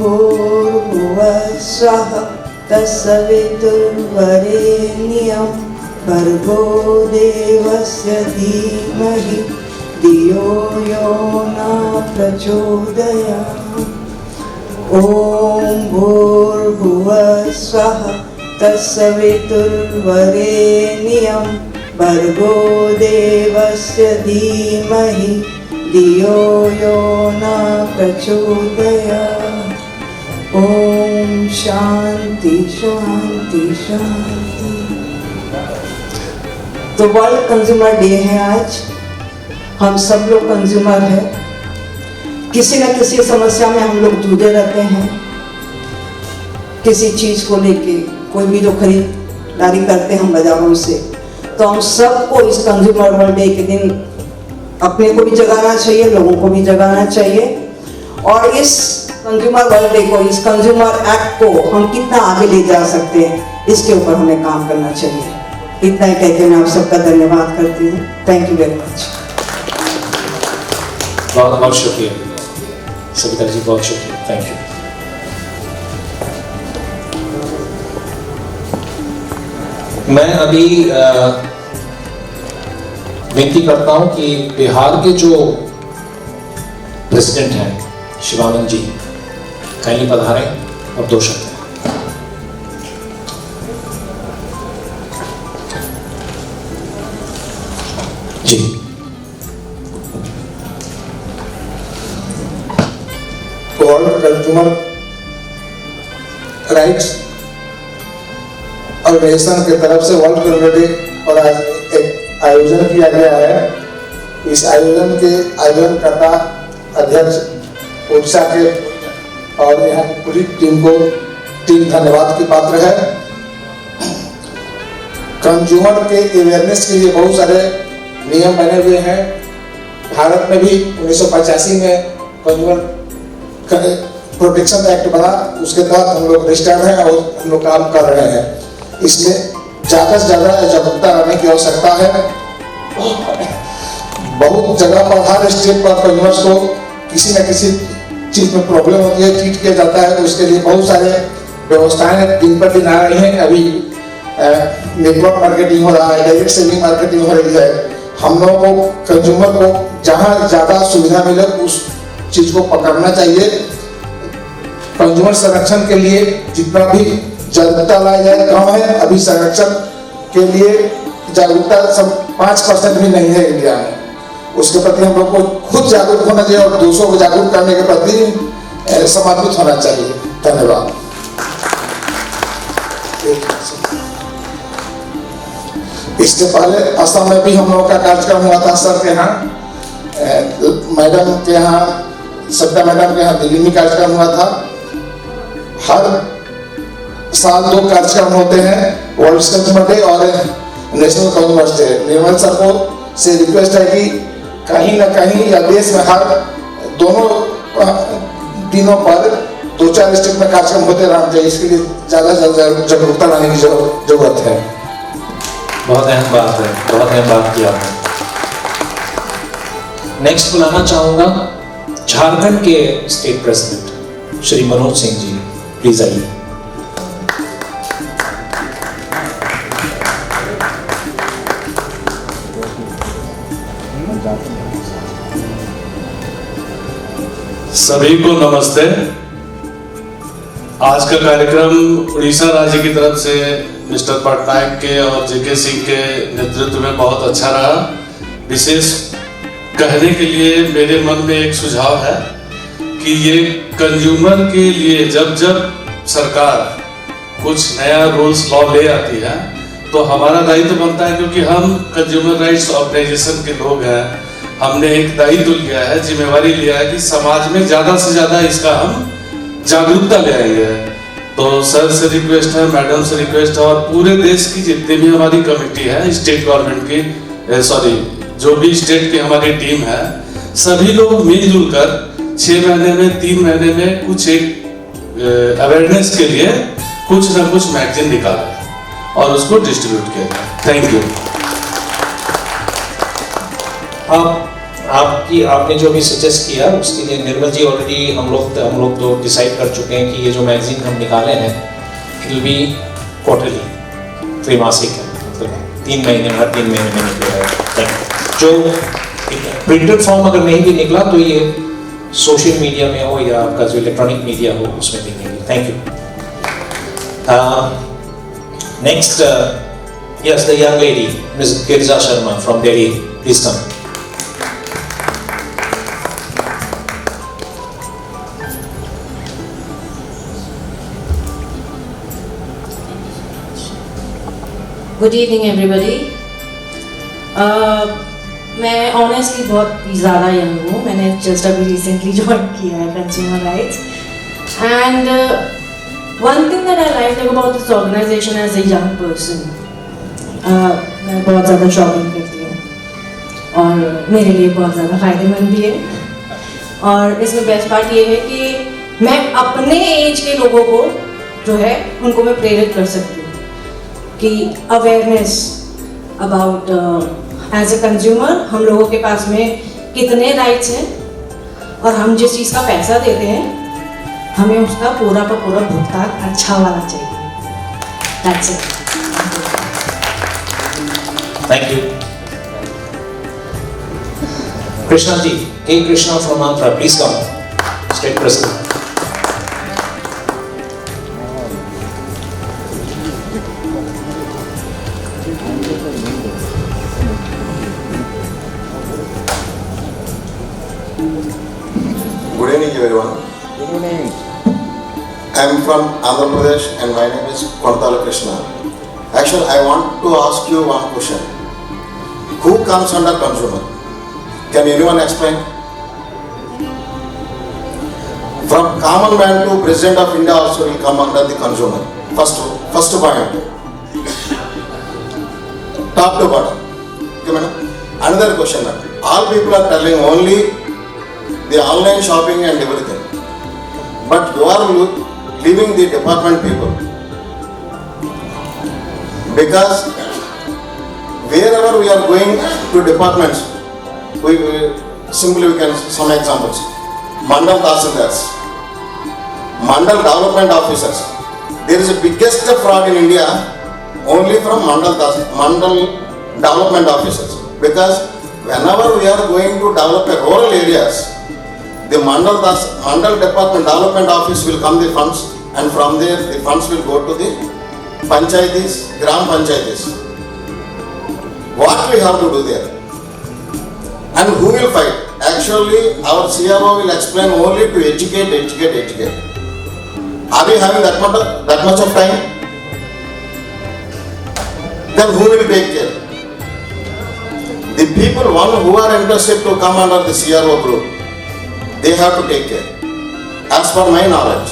भूर्भुवः स्वः तत्सवितुर्वरेण्यं भर्गो देवस्य देवस्य धीमहि धियो यो न प्रचोदयात्। ॐ भूर्भुवः स्वः तत्सवितुर्वरेण्यं भर्गो देवस्य धीमहि धियो यो न प्रचोदयात्। ओम शांति शांति शांति। तो वर्ल्ड कंज्यूमर डे है आज। हम सब लोग कंज्यूमर हैं, किसी न किसी समस्या में हम लोग जूझे रहते हैं। किसी चीज को लेके कोई भी जो खरीदारी करते हैं हम बाजारों से, तो हम सबको इस कंज्यूमर वर्ल्ड डे के दिन अपने को भी जगाना चाहिए, लोगों को भी जगाना चाहिए। और इस कंज्यूमर वर्ल्ड डे को, इस कंज्यूमर एक्ट को हम कितना आगे ले जा सकते हैं, इसके ऊपर हमें काम करना चाहिए। इतना ही कहकर मैं आप सबका धन्यवाद करती हूँ। Thank you very much. बहुत बहुत शुक्रिया सविता जी, बहुत शुक्रिया, थैंक यू। मैं अभी विनती करता हूं कि बिहार के जो प्रेसिडेंट हैं शिवानंद जी, काइंडली पधारें और 2 शब्द। जी वर्ल्ड कंज्यूमर राइट्स ऑर्गेनाइजेशन की तरफ से वर्ल्ड कंज्यूमर डे और आज एक आयोजन किया गया है। इस आयोजन के आयोजनकर्ता अध्यक्ष ओडिशा के और यहाँ की पूरी टीम को धन्यवाद की पात्र है। कंज्यूमर के अवेयरनेस के लिए बहुत सारे नियम बने हुए हैं। भारत में भी 1985 में कंज्यूमर प्रोटेक्शन एक्ट बना, उसके तहत हम लोग रजिस्टर्ड हैं और हम लोग काम कर रहे हैं। इसमें ज़्यादा से ज़्यादा जागरूकता लाने की आवश्यकता है। बहुत जगह पर हर स्टेट पर कंज्यूमर्स को किसी न किसी चीज़ में प्रॉब्लम होती है, ट्रीट किया जाता है। तो उसके लिए बहुत सारे व्यवस्थाएं दिन पर दिन आ रही हैं। अभी नेटवर्क मार्केटिंग हो रहा है, डायरेक्ट सेलिंग मार्केटिंग हो रही है। हम लोगों को कंज्यूमर को जहाँ ज़्यादा सुविधा मिले उस चीज़ को पकड़ना चाहिए। कंज्यूमर संरक्षण के लिए जितना भी जागरूकता लाया जाए कम है। अभी संरक्षण के लिए जागरूकता सब 5% भी नहीं है इंडिया में। उसके प्रति हम लोग को खुद जागरूक होना चाहिए और दूसरों को जागरूक करने के प्रति समर्पित होना चाहिए। धन्यवाद। इससे पहले असम में भी हम लोगों का कार्यक्रम हुआ था सर के यहाँ, मैडम के यहाँ, सत्ता मैडम के यहाँ दिल्ली में कार्यक्रम हुआ था। हर साल 2 कार्यक्रम होते हैं, वर्ल्ड कंज्यूमर डे और नेशनल कंज्यूमर डे। निर्मल सर को से रिक्वेस्ट है कि कहीं ना कहीं या देश में हर दोनों दिनों पर 2-4 स्टेट में कार्यक्रम होते रहना चाहिए। इसके लिए ज़्यादा से ज़्यादा जागरूकता लाने की जरूरत है। बहुत अहम बात है, बहुत अहम बात किया आपने। नेक्स्ट बुलाना चाहूंगा झारखंड के state president Shri Manoj Singh ji, please आइए। सभी को नमस्ते। आज का कार्यक्रम उड़ीसा राज्य की तरफ से मिस्टर पटनायक के और जेके सिंह के नेतृत्व में बहुत अच्छा रहा। विशेष कहने के लिए मेरे मन में एक सुझाव है कि ये कंज्यूमर के लिए जब सरकार कुछ नया रूल्स लॉ ले आती है तो हमारा दायित्व बनता है, क्योंकि हम कंज्यूमर राइट्स ऑर्गेनाइजेशन के लोग हैं। हमने एक दायित्व लिया है, जिम्मेवारी लिया है कि समाज में ज़्यादा से ज़्यादा इसका हम जागरूकता ले आएंगे। तो सर से रिक्वेस्ट है, मैडम से रिक्वेस्ट है और पूरे देश की जितनी भी हमारी कमेटी है, स्टेट गवर्नमेंट की, सॉरी जो भी स्टेट की हमारी टीम है, सभी लोग मिलजुल कर 6 महीने में 3 महीने में कुछ एक अवेयरनेस के लिए कुछ ना कुछ मैगजीन निकाला और उसको डिस्ट्रीब्यूट किया। Thank you. आपने जो भी सजेस्ट किया उसके लिए निर्मल जी ऑलरेडी हम लोग तो डिसाइड कर चुके हैं कि ये जो मैगजीन हम निकाले हैं इट विल बी क्वार्टरली, त्रैमासिक है, मतलब 3 महीने में, हर 3 महीने में निकलेगा। जो प्रिंटेड फॉर्म अगर नहीं भी निकला तो ये सोशल मीडिया में हो या आपका जो इलेक्ट्रॉनिक मीडिया हो उसमें देखेंगे। Thank you. Next, yes, the young lady, Ms. Girja Sharma from Delhi, please come. Good evening everybody. मैं ऑनेस्टली बहुत ज़्यादा यंग हूँ, मैंने जस्ट अभी रिसेंटली ज्वाइन किया है consumer rights, and one thing that I like about this organization as a young person, मैं बहुत ज़्यादा शॉपिंग करती हूँ और मेरे लिए बहुत ज़्यादा फ़ायदेमंद भी है। और इसमें बेस्ट पार्ट ये है कि मैं अपने एज के लोगों को जो है उनको मैं प्रेरित कर सकती हूँ कि awareness about as a consumer हम लोगों के पास में कितने राइट्स हैं और हम जिस चीज़ का पैसा देते हैं हमें उसका पूरा का पूरा भुगतान अच्छा वाला चाहिए। That's it. Thank you. Krishna ji, K. Krishna from Andhra, please come. State President. Good evening everyone. Good evening. I am from Andhra Pradesh and my name is Kontala Krishna. Actually, I want to ask you one question. Who comes under consumer? Can anyone explain? From common man to President of India also will come under the consumer. First point. Top to bottom. Okay, madam? Another question. All people are telling only the online shopping and everything. But you are leaving the department people. Because wherever we are going to departments, we can some examples. Mandal Tahsildars, Mandal Development Officers. There is the biggest fraud in India only from Mandal Development Officers. Because whenever we are going to develop a rural areas, the Mandal Department Development Office will come the funds, and from there the funds will go to the Panchayatis, Gram Panchayatis. What we have to do there? And who will fight? Actually, our CRO will explain only to educate. Are we having that much of time? Then who will take care? The people, one who are interested to come under the CRO group, they have to take care, as per my knowledge.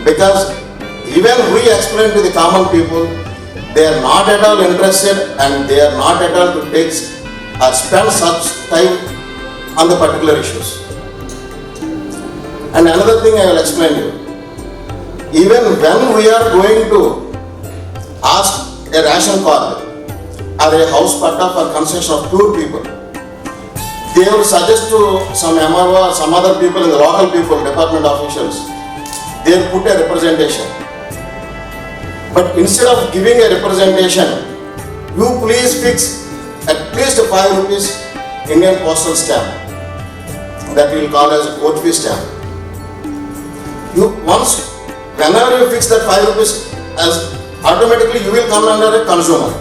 Because even we explain to the common people, they are not at all interested and they are not at all to take or spend such time on the particular issues. And another thing I will explain you. Even when we are going to ask a ration card or a house patta for concession of poor people, they will suggest to some MRO or some other people in the local people, department officials, they will put a representation. But instead of giving a representation, you please fix at least 5 rupees Indian postal stamp that we will call as a court fee stamp. Whenever you fix that 5 rupees, as automatically you will come under a consumer.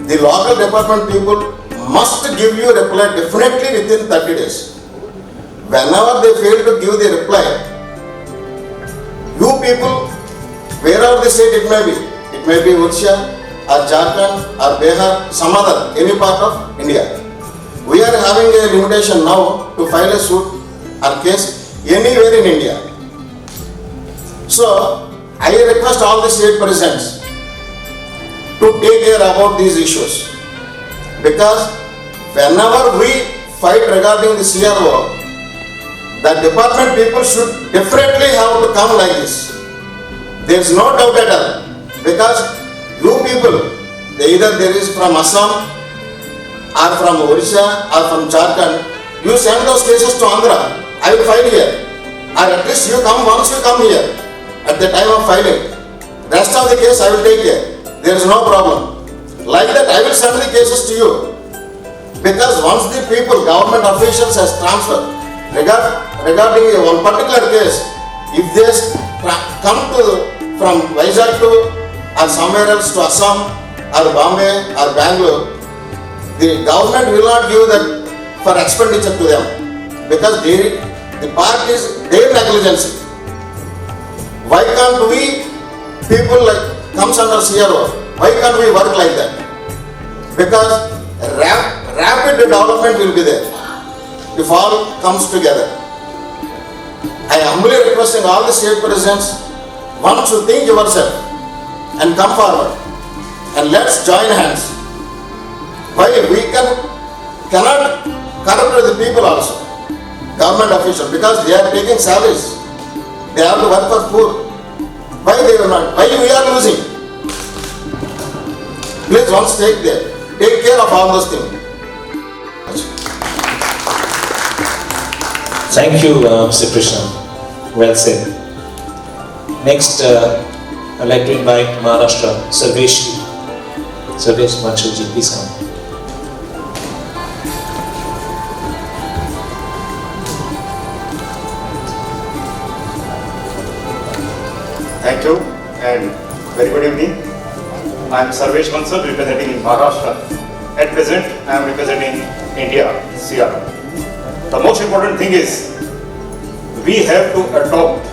The local department people must give you a reply definitely within 30 days. Whenever they fail to give the reply, you people, wherever the state it may be Odisha or Jharkhand or Bihar, some other, any part of India. We are having a limitation now to file a suit or case anywhere in India. So, I request all the state presidents to take care about these issues. Because whenever we fight regarding the CRO, the department people should definitely have to come like this. There is no doubt at all. Because you people, either there is from Assam or from Odisha or from Jharkhand, you send those cases to Andhra. I will file here. Or at least you come once you come here at the time of filing. Rest of the case I will take care. There is no problem. Like that, I will send the cases to you. Because once the people, government officials has transferred regarding one particular case, if they come from Vizag to or somewhere else to Assam or Bombay or Bangalore, the government will not give that for expenditure to them because the part is their negligence. Why can't we, people like comes under CRO, why can't we work like that? Because rapid development will be there if all comes together. I humbly requesting all the state presidents, one should think yourself and come forward and let's join hands. Why we cannot corrupt the people also, government officials, because they are taking salaries. They have to work for poor. Why they are not? Why we are losing? Please once take care of all those things. Thank you, Mr. Krishna. Well said. Next, I'd like to invite Maharashtra, Sarvesh Manchurji, please come. Thank you and very good evening. I am Sarvesh Mansur representing Maharashtra. At present, I am representing India, CR. The most important thing is we have to adopt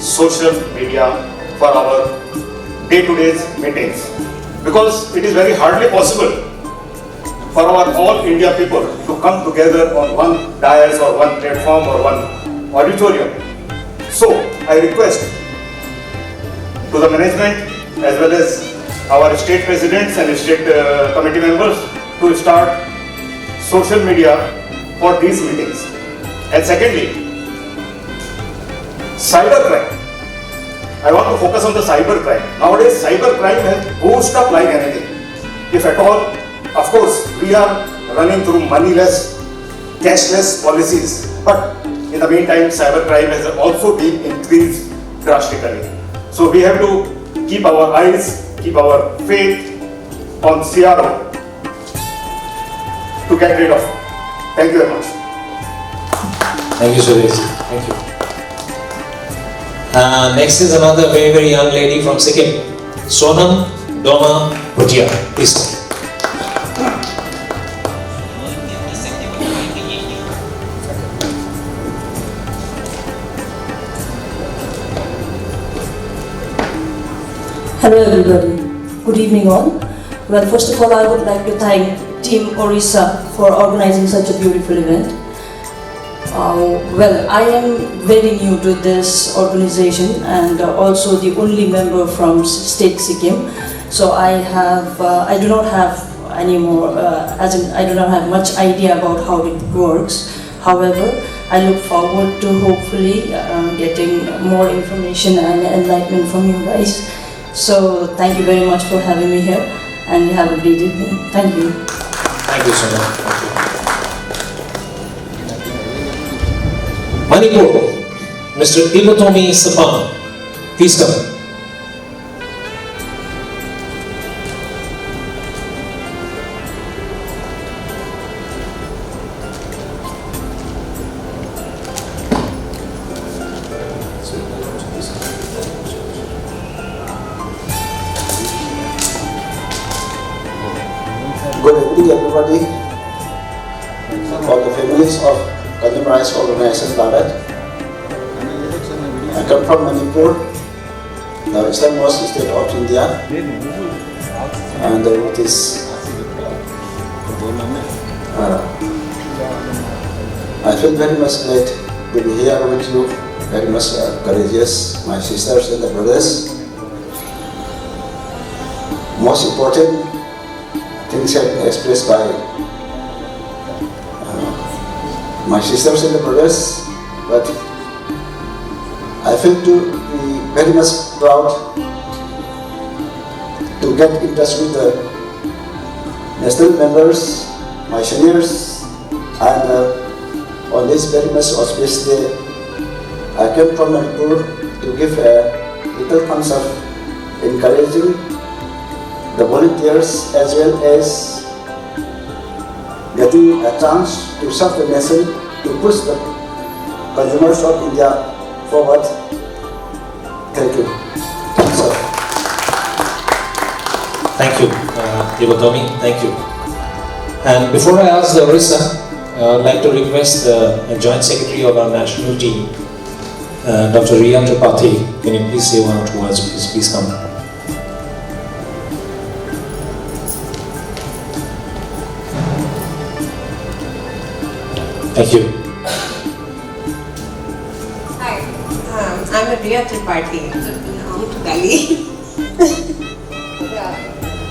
social media for our day-to-day meetings because it is very hardly possible for our all India people to come together on one dais or one platform or one auditorium. So I request to the management as well as our state presidents and state committee members to start social media for these meetings. And secondly, cybercrime. I want to focus on the cybercrime. Nowadays, cybercrime has boosted up like anything. If at all, of course, we are running through moneyless, cashless policies. But in the meantime, cybercrime has also been increased drastically. So we have to keep our eyes, keep our faith on CRO to get rid of it. Thank you very much. Thank you, Suresh. Thank you. Next is another very, very young lady from Sikkim, Sonam Doma Bhutia. Please. Hello everybody, good evening all. Well, first of all, I would like to thank Team Odisha for organizing such a beautiful event. Well, I am very new to this organization and also the only member from State Sikkim. So I do not have any more, I do not have much idea about how it works. However, I look forward to hopefully getting more information and enlightenment from you guys. So thank you very much for having me here and have a great evening. Thank you. Thank you so much. Manipur, Mr. Ilotomi Sapang, please come. Good evening everybody. For the families of Consumer Rights Organization Bharat. I come from Manipur, the easternmost state of India, and it is I feel very much glad to be here with you, very much courageous, my sisters and the brothers. Most important things have been expressed by my sisters and the brothers, but I feel to be very much proud to get in touch with the national members, my seniors, and on this very much auspicious day, I came from Manipur to give a little concept encouraging the volunteers as well as getting a chance to serve the nation, to push the consumers of India forward. Thank you. Sir. Thank you, Yogotomi. Thank you. And before I ask the Odisha, I'd like to request the Joint Secretary of our national team, Dr. Riya Tripathi. Can you please say one or two words, please? Please come. Thank you. Hi, I'm Riya Tripathi. I'm to Delhi.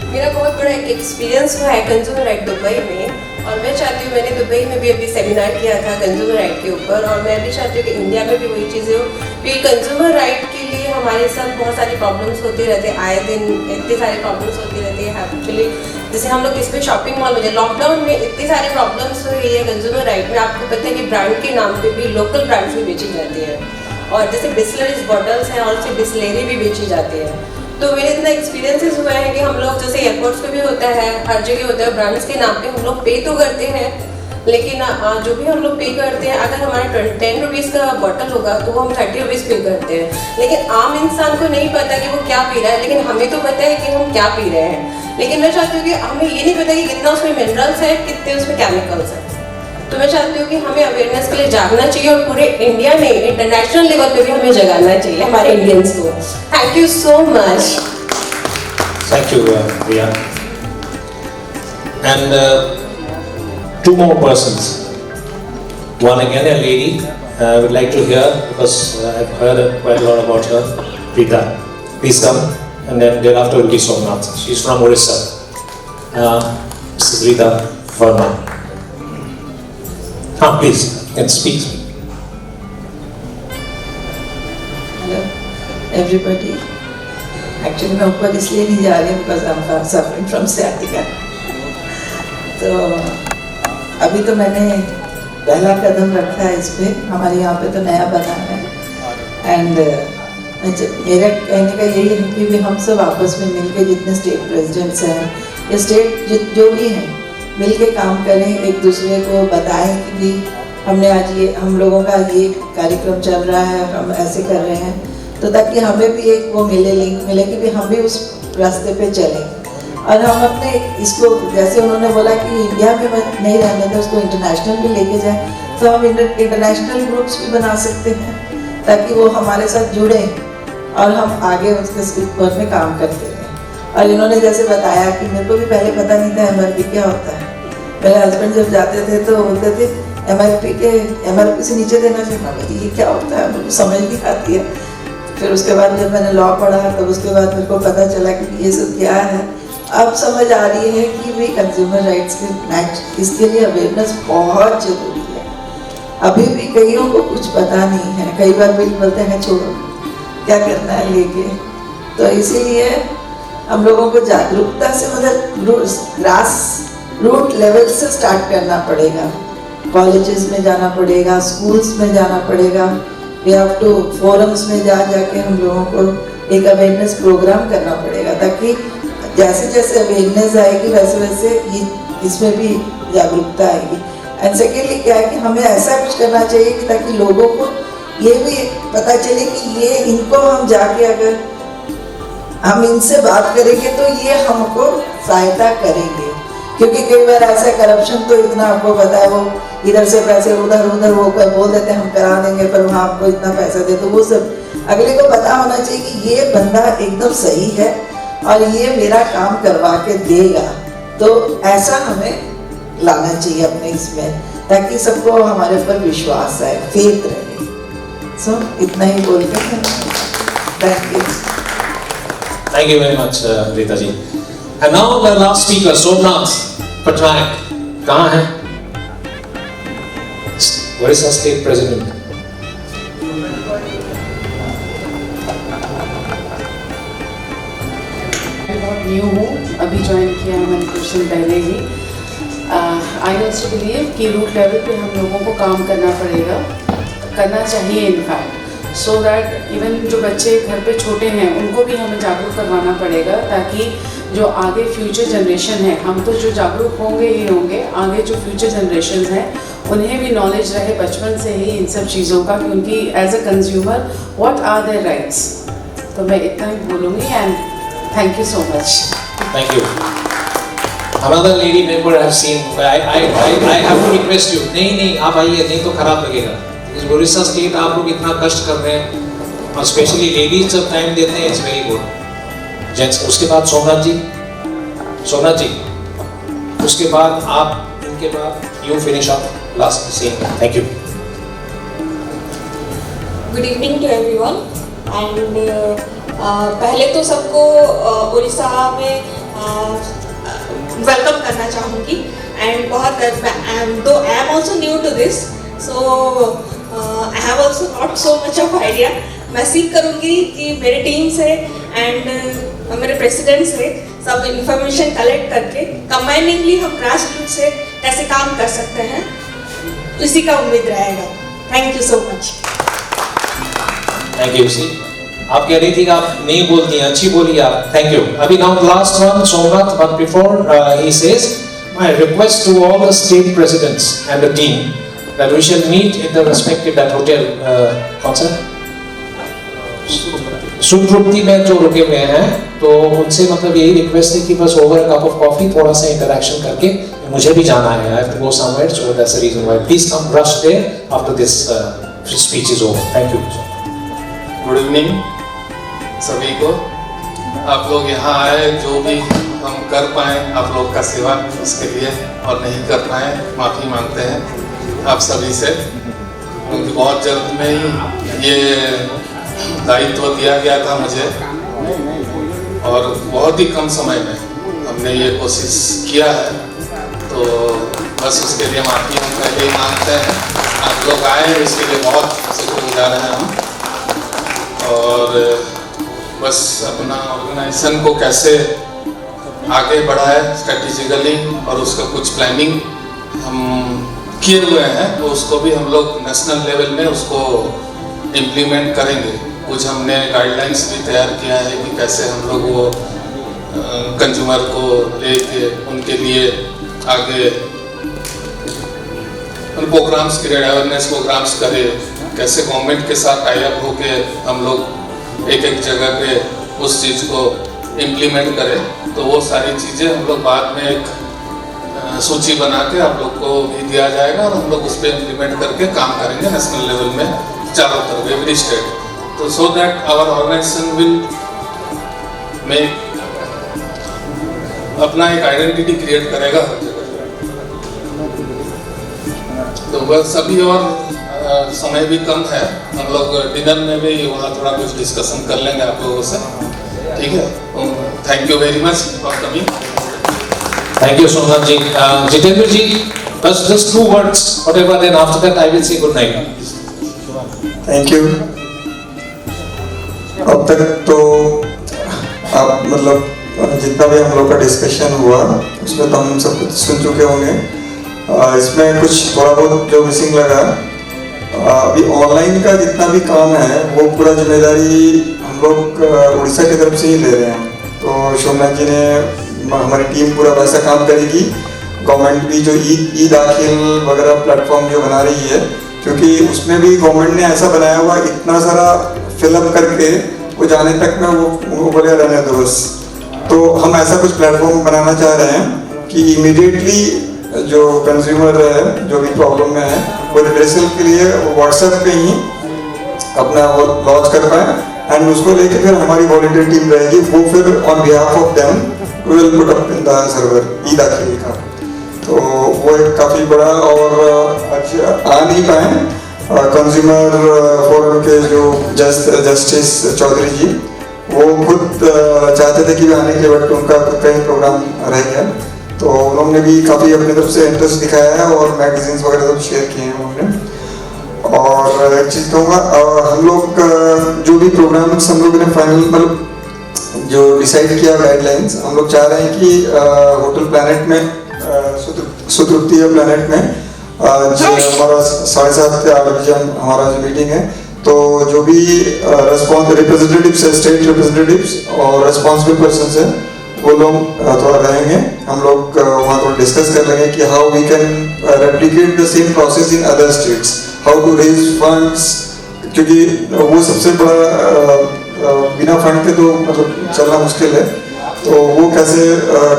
मेरा बहुत बड़ा एक experience हुआ है consumer right Dubai में, और मैं चाहती हूँ, मैंने दुबई में भी अभी सेमिनार किया था कंज्यूमर राइट के ऊपर, और मैं भी चाहती हूँ कि इंडिया में भी वही चीज़ें हो, क्योंकि कंज्यूमर राइट के लिए हमारे साथ बहुत सारी प्रॉब्लम्स होती रहती है, आए दिन इतनी सारी प्रॉब्लम्स होती रहती है एक्चुअली। जैसे हम लोग इसमें शॉपिंग मॉल में लॉकडाउन में इतनी सारी प्रॉब्लम्स हुई है कंज्यूमर राइट में। आपको पता है कि ब्रांड के नाम पे भी लोकल ब्रांड्स भी बेची जाती है, और जैसे बिस्लरीज बॉटल्स हैं और उससे बिस्लेरी भी बेची जाती है। तो मेरे इतना एक्सपीरियंसेस हुए हैं कि हम लोग जैसे एयरपोर्ट्स पे भी होता है, हर जगह होता है, ब्रांड्स के नाम पे हम लोग पे तो करते हैं, लेकिन जो भी हम लोग पे करते हैं, अगर हमारा 10 रुपीज़ का बॉटल होगा तो वो हम 30 रुपीज़ पे करते हैं। लेकिन आम इंसान को नहीं पता कि वो क्या पी रहा है, लेकिन हमें तो पता है कि हम क्या पी रहे हैं। लेकिन मैं चाहती हूँ कि हमें ये नहीं पता कि कितना उसमें मिनरल्स है, कितने उसमें केमिकल्स हैं। तो मैं चाहती हूँ कि हमें अवेयरनेस के लिए जागना चाहिए, और पूरे इंडिया में इंटरनेशनल लेवल पे भी हमें जगाना चाहिए हमारे इंडियंस को। Thank you so much. Thank you, Riya. And two more persons. One again, a lady. I would like to hear, because I've heard quite a lot about her. Rita, please come. And then thereafter will be Somnath. She's from Odisha. Mrs. Rita Verma. Please, you can speak. Hello, everybody. Actually मैं ऊपर इसलिए नहीं जा रही हूँ because I am suffering from sciatica. तो अभी तो मैंने पहला कदम रखा है इस पर, हमारे यहाँ पे तो नया बना है। एंड मेरा कहने का यही है कि भी हम सब आपस में मिलके जितने स्टेट प्रेसिडेंट्स हैं या स्टेट जो भी हैं मिल के काम करें, एक दूसरे को बताएं कि भी हमने आज ये हम लोगों का ये कार्यक्रम चल रहा है, हम ऐसे कर रहे हैं, तो ताकि हमें भी एक वो मिले, लिंक मिले कि भी हम भी उस रास्ते पे चलें। और हम अपने इसको, जैसे उन्होंने बोला कि इंडिया में नहीं रहने दें, उसको इंटरनेशनल भी लेके जाएं, तो हम इंटरनेशनल ग्रुप्स भी बना सकते हैं ताकि वो हमारे साथ जुड़े और हम आगे उसके ऊपर में काम करते रहें। और इन्होंने जैसे बताया कि मेरे को भी पहले पता नहीं था MRP क्या होता है। मेरे हस्बैंड जब जाते थे तो बोलते थे MRP से नीचे देना चाहिए, ये क्या होता है, मुझे समझ नहीं आती है। फिर उसके बाद जब मैंने लॉ पढ़ा तब उसके बाद मेरे को पता चला कि ये सब क्या है। अब समझ आ रही है कि भाई कंज्यूमर राइट्स के इसके लिए अवेयरनेस बहुत ज़रूरी है। अभी भी कईयों को कुछ पता नहीं है, कई बार बिल बोलते हैं छोड़ो क्या करना है लेके। तो इसीलिए हम लोगों को जागरूकता से मतलब ग्रास रूट लेवल से स्टार्ट करना पड़ेगा। कॉलेजेस में जाना पड़ेगा, स्कूल्स में जाना पड़ेगा, वी हैव टू फोरम्स में जाके हम लोगों को एक अवेयरनेस प्रोग्राम करना पड़ेगा, ताकि जैसे जैसे अवेयरनेस आएगी वैसे वैसे इसमें भी जागरूकता आएगी। एंड सेकेंडली क्या है कि हमें ऐसा कुछ करना चाहिए कि ताकि लोगों को ये भी पता चले कि ये इनको हम जाके अगर हम इनसे बात करेंगे तो ये हमको सहायता करेंगे। क्योंकि कई बार ऐसा करप्शन तो इतना आपको पता है, वो इधर से पैसे उधर वो बोल देते हैं हम करा देंगे, पर वहाँ आपको इतना पैसा दे, तो वो सब अगले को पता होना चाहिए कि ये बंदा एकदम सही है और ये मेरा काम करवा के देगा। तो ऐसा हमें लाना चाहिए अपने इसमें, ताकि सबको हमारे ऊपर विश्वास है, फेथ रहे। सो इतना ही बोल के thank you. Thank you very much, Rita ji. And now the last speaker, Somnath Patnaik. कहाँ है? Odisha State President. बहुत न्यू हूँ, अभी ज्वाइन किया है मैंने कुछ दिन पहले ही। आई ऑल्सो बिलीव कि रूट लेवल पे हम लोगों को काम करना पड़ेगा, करना चाहिए इनफैक्ट, सो दैट इवन जो बच्चे घर पे छोटे हैं उनको भी हमें जागरूक करवाना पड़ेगा, ताकि जो आगे फ्यूचर जनरेशन है, हम तो जो जागरूक होंगे ही होंगे, आगे जो फ्यूचर जनरेशन है उन्हें भी नॉलेज रहे बचपन से ही इन सब चीज़ों का, क्योंकि as a consumer what are their rights. तो मैं इतना ही बोलूँगी and thank you so much. Thank you. Another lady member I have seen. I have to request you. नहीं आप आइए, नहीं तो खराब लगेगा। इस उड़ीसा स्टेट आप लोग इतना कष्ट कर रहे हैं और स्पेशली लेडीज जब टाइम देते हैं, इट्स वेरी गुड। जेंट्स, उसके बाद सोमनाथ जी, उसके बाद आप, इनके बाद you finish off last scene. Thank you. Good evening to everyone and पहले तो सबको उड़ीसा में वेलकम करना चाहूँगी एंड बहुत दो I am also new to this, so I have also not so much of idea. मैं सीख करूँगी कि मेरे टीम से एंड मेरे प्रेसिडेंट से सब इंफॉर्मेशन कलेक्ट करके कंबाइनिंगली हम ग्रास रूट से कैसे काम कर सकते हैं, इसी का उम्मीद रहेगा। Thank you so much. Thank you. See, आप कह रही थी कि आप नहीं बोलती हैं, अच्छी बोली आप। Thank you. अभी now last one Somnath, but before he says my request to all the state presidents and the team that we shall meet in the respective that hotel, कौन सा सुतृप्ति में जो रुके हुए हैं, तो उनसे मतलब यही रिक्वेस्ट है कि बस ओवर कप ऑफ कॉफी थोड़ा सा इंटरेक्शन करके, मुझे भी जाना है, I have to go somewhere, so that's the reason why please come rush there after this speech is over. Thank you. Good evening सभी को। आप लोग यहाँ आए, जो भी हम कर पाए आप लोग का सेवा, उसके लिए, और नहीं कर पाए माफ़ी मांगते हैं आप सभी से, क्योंकि बहुत जल्द में ही ये दायित्व दिया गया था मुझे और बहुत ही कम समय में हमने ये कोशिश किया है, तो बस उसके लिए माफ़ी हम पहले ही मांगते हैं। आप लोग आए इसके लिए बहुत शुक्रगुजार हैं हम, और बस अपना ऑर्गेनाइजेशन को कैसे आगे बढ़ाए स्ट्रेटेजिकली, और उसका कुछ प्लानिंग हम किए हुए हैं, तो उसको भी हम लोग नेशनल लेवल में उसको इम्प्लीमेंट करेंगे। कुछ हमने गाइडलाइंस भी तैयार किया है कि कैसे हम लोग वो कंज्यूमर को लेके उनके लिए आगे उन प्रोग्राम्स क्रिएट, अवेयरनेस प्रोग्राम्स करें, कैसे गवर्नमेंट के साथ टाई अप होके हम लोग एक एक जगह पे उस चीज़ को इम्प्लीमेंट करें। तो वो सारी चीज़ें हम लोग बाद में एक सूची बना के आप लोग को भी दिया जाएगा, और हम लोग उस पर इम्प्लीमेंट करके काम करेंगे नेशनल लेवल में चारों तरफ, एवरी स्टेट, तो so that our organisation will make अपना एक आइडेंटिटी क्रिएट करेगा हर जगह। तो बस अभी और समय भी कम है, हम लोग डिनर में भी वहाँ थोड़ा कुछ डिस्कशन कर लेंगे आप लोगों से, ठीक है। Thank you very much for coming. Thank you Somnath ji. Jitendra ji, बस just 2 words, whatever, then after that I will say good night. Thank you. अब तक तो आप मतलब जितना भी हम लोग का डिस्कशन हुआ उसमें तो हम सब कुछ सुन चुके होंगे। इसमें कुछ थोड़ा बहुत जो मिसिंग लगा, अभी ऑनलाइन का जितना भी काम है वो पूरा जिम्मेदारी हम लोग उड़ीसा की तरफ से ही ले रहे हैं। तो सोमनाथ जी ने, हमारी टीम पूरा वैसा काम करेगी। गवर्नमेंट भी जो ई दाखिल वगैरह प्लेटफॉर्म जो बना रही है, क्योंकि उसमें भी गवर्नमेंट ने ऐसा बनाया हुआ इतना सारा फिलअप करके वो जाने तक में वो बोले रहने दो बस। तो हम ऐसा कुछ प्लेटफॉर्म बनाना चाह रहे हैं कि इमीडिएटली जो कंज्यूमर है जो भी प्रॉब्लम में है वो रिड्रेसल के लिए व्हाट्सएप पे ही अपना वो लॉन्च कर पाए, एंड उसको लेके फिर हमारी वॉलंटियर टीम रहेगी, वो फिर on behalf of them will put up in the server e Daakhil का। तो वो एक काफ़ी बड़ा, और अच्छा आ नहीं पाए कंज्यूमर फोरम के जो जस्टिस चौधरी जी, वो खुद चाहते थे कि आने के बाद उनका कहीं प्रोग्राम रह गया, तो उन्होंने भी काफ़ी अपनी तरफ से इंटरेस्ट दिखाया है और मैगजीन्स वगैरह सब शेयर किए हैं उन्होंने। और एक चीज़ कहूँगा, हम लोग जो भी प्रोग्राम्स हम लोगों ने फाइनल मतलब जो डिसाइड किया गाइडलाइंस, हम लोग चाह रहे हैं कि होटल प्लैनेट में सुतृप्ति प्लैनेट में हमारा 7:30 से 8 बजे हमारा जो मीटिंग है, तो जो भी रिप्रेजेंटेटिव्स है, स्टेट रिप्रेजेंटेटिव्स और रेस्पॉन्सिबल पर्सन है, वो लोग थोड़ा रहेंगे, हम लोग वहाँ थोड़ा डिस्कस कर लेंगे कि how we can replicate the same process in other states, how to raise funds, क्योंकि वो सबसे बड़ा बिना फंड के तो मतलब चलना मुश्किल है, तो वो कैसे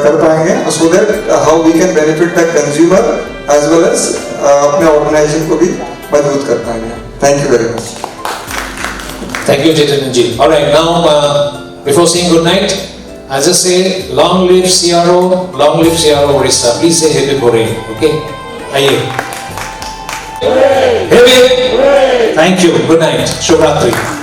कर पाएंगे, so that how we can benefit the consumer as well as अपने ऑर्गेनाइजेशन को भी मजबूत कर पाएंगे. Thank you very much. Thank you, Chaitanya ji. All right, now before saying good night, I'll just say long live CRO, long live CRO Odisha. Please say happy Bore. Okay? Aye. Happy. Thank you. Good night. Shubh Ratri.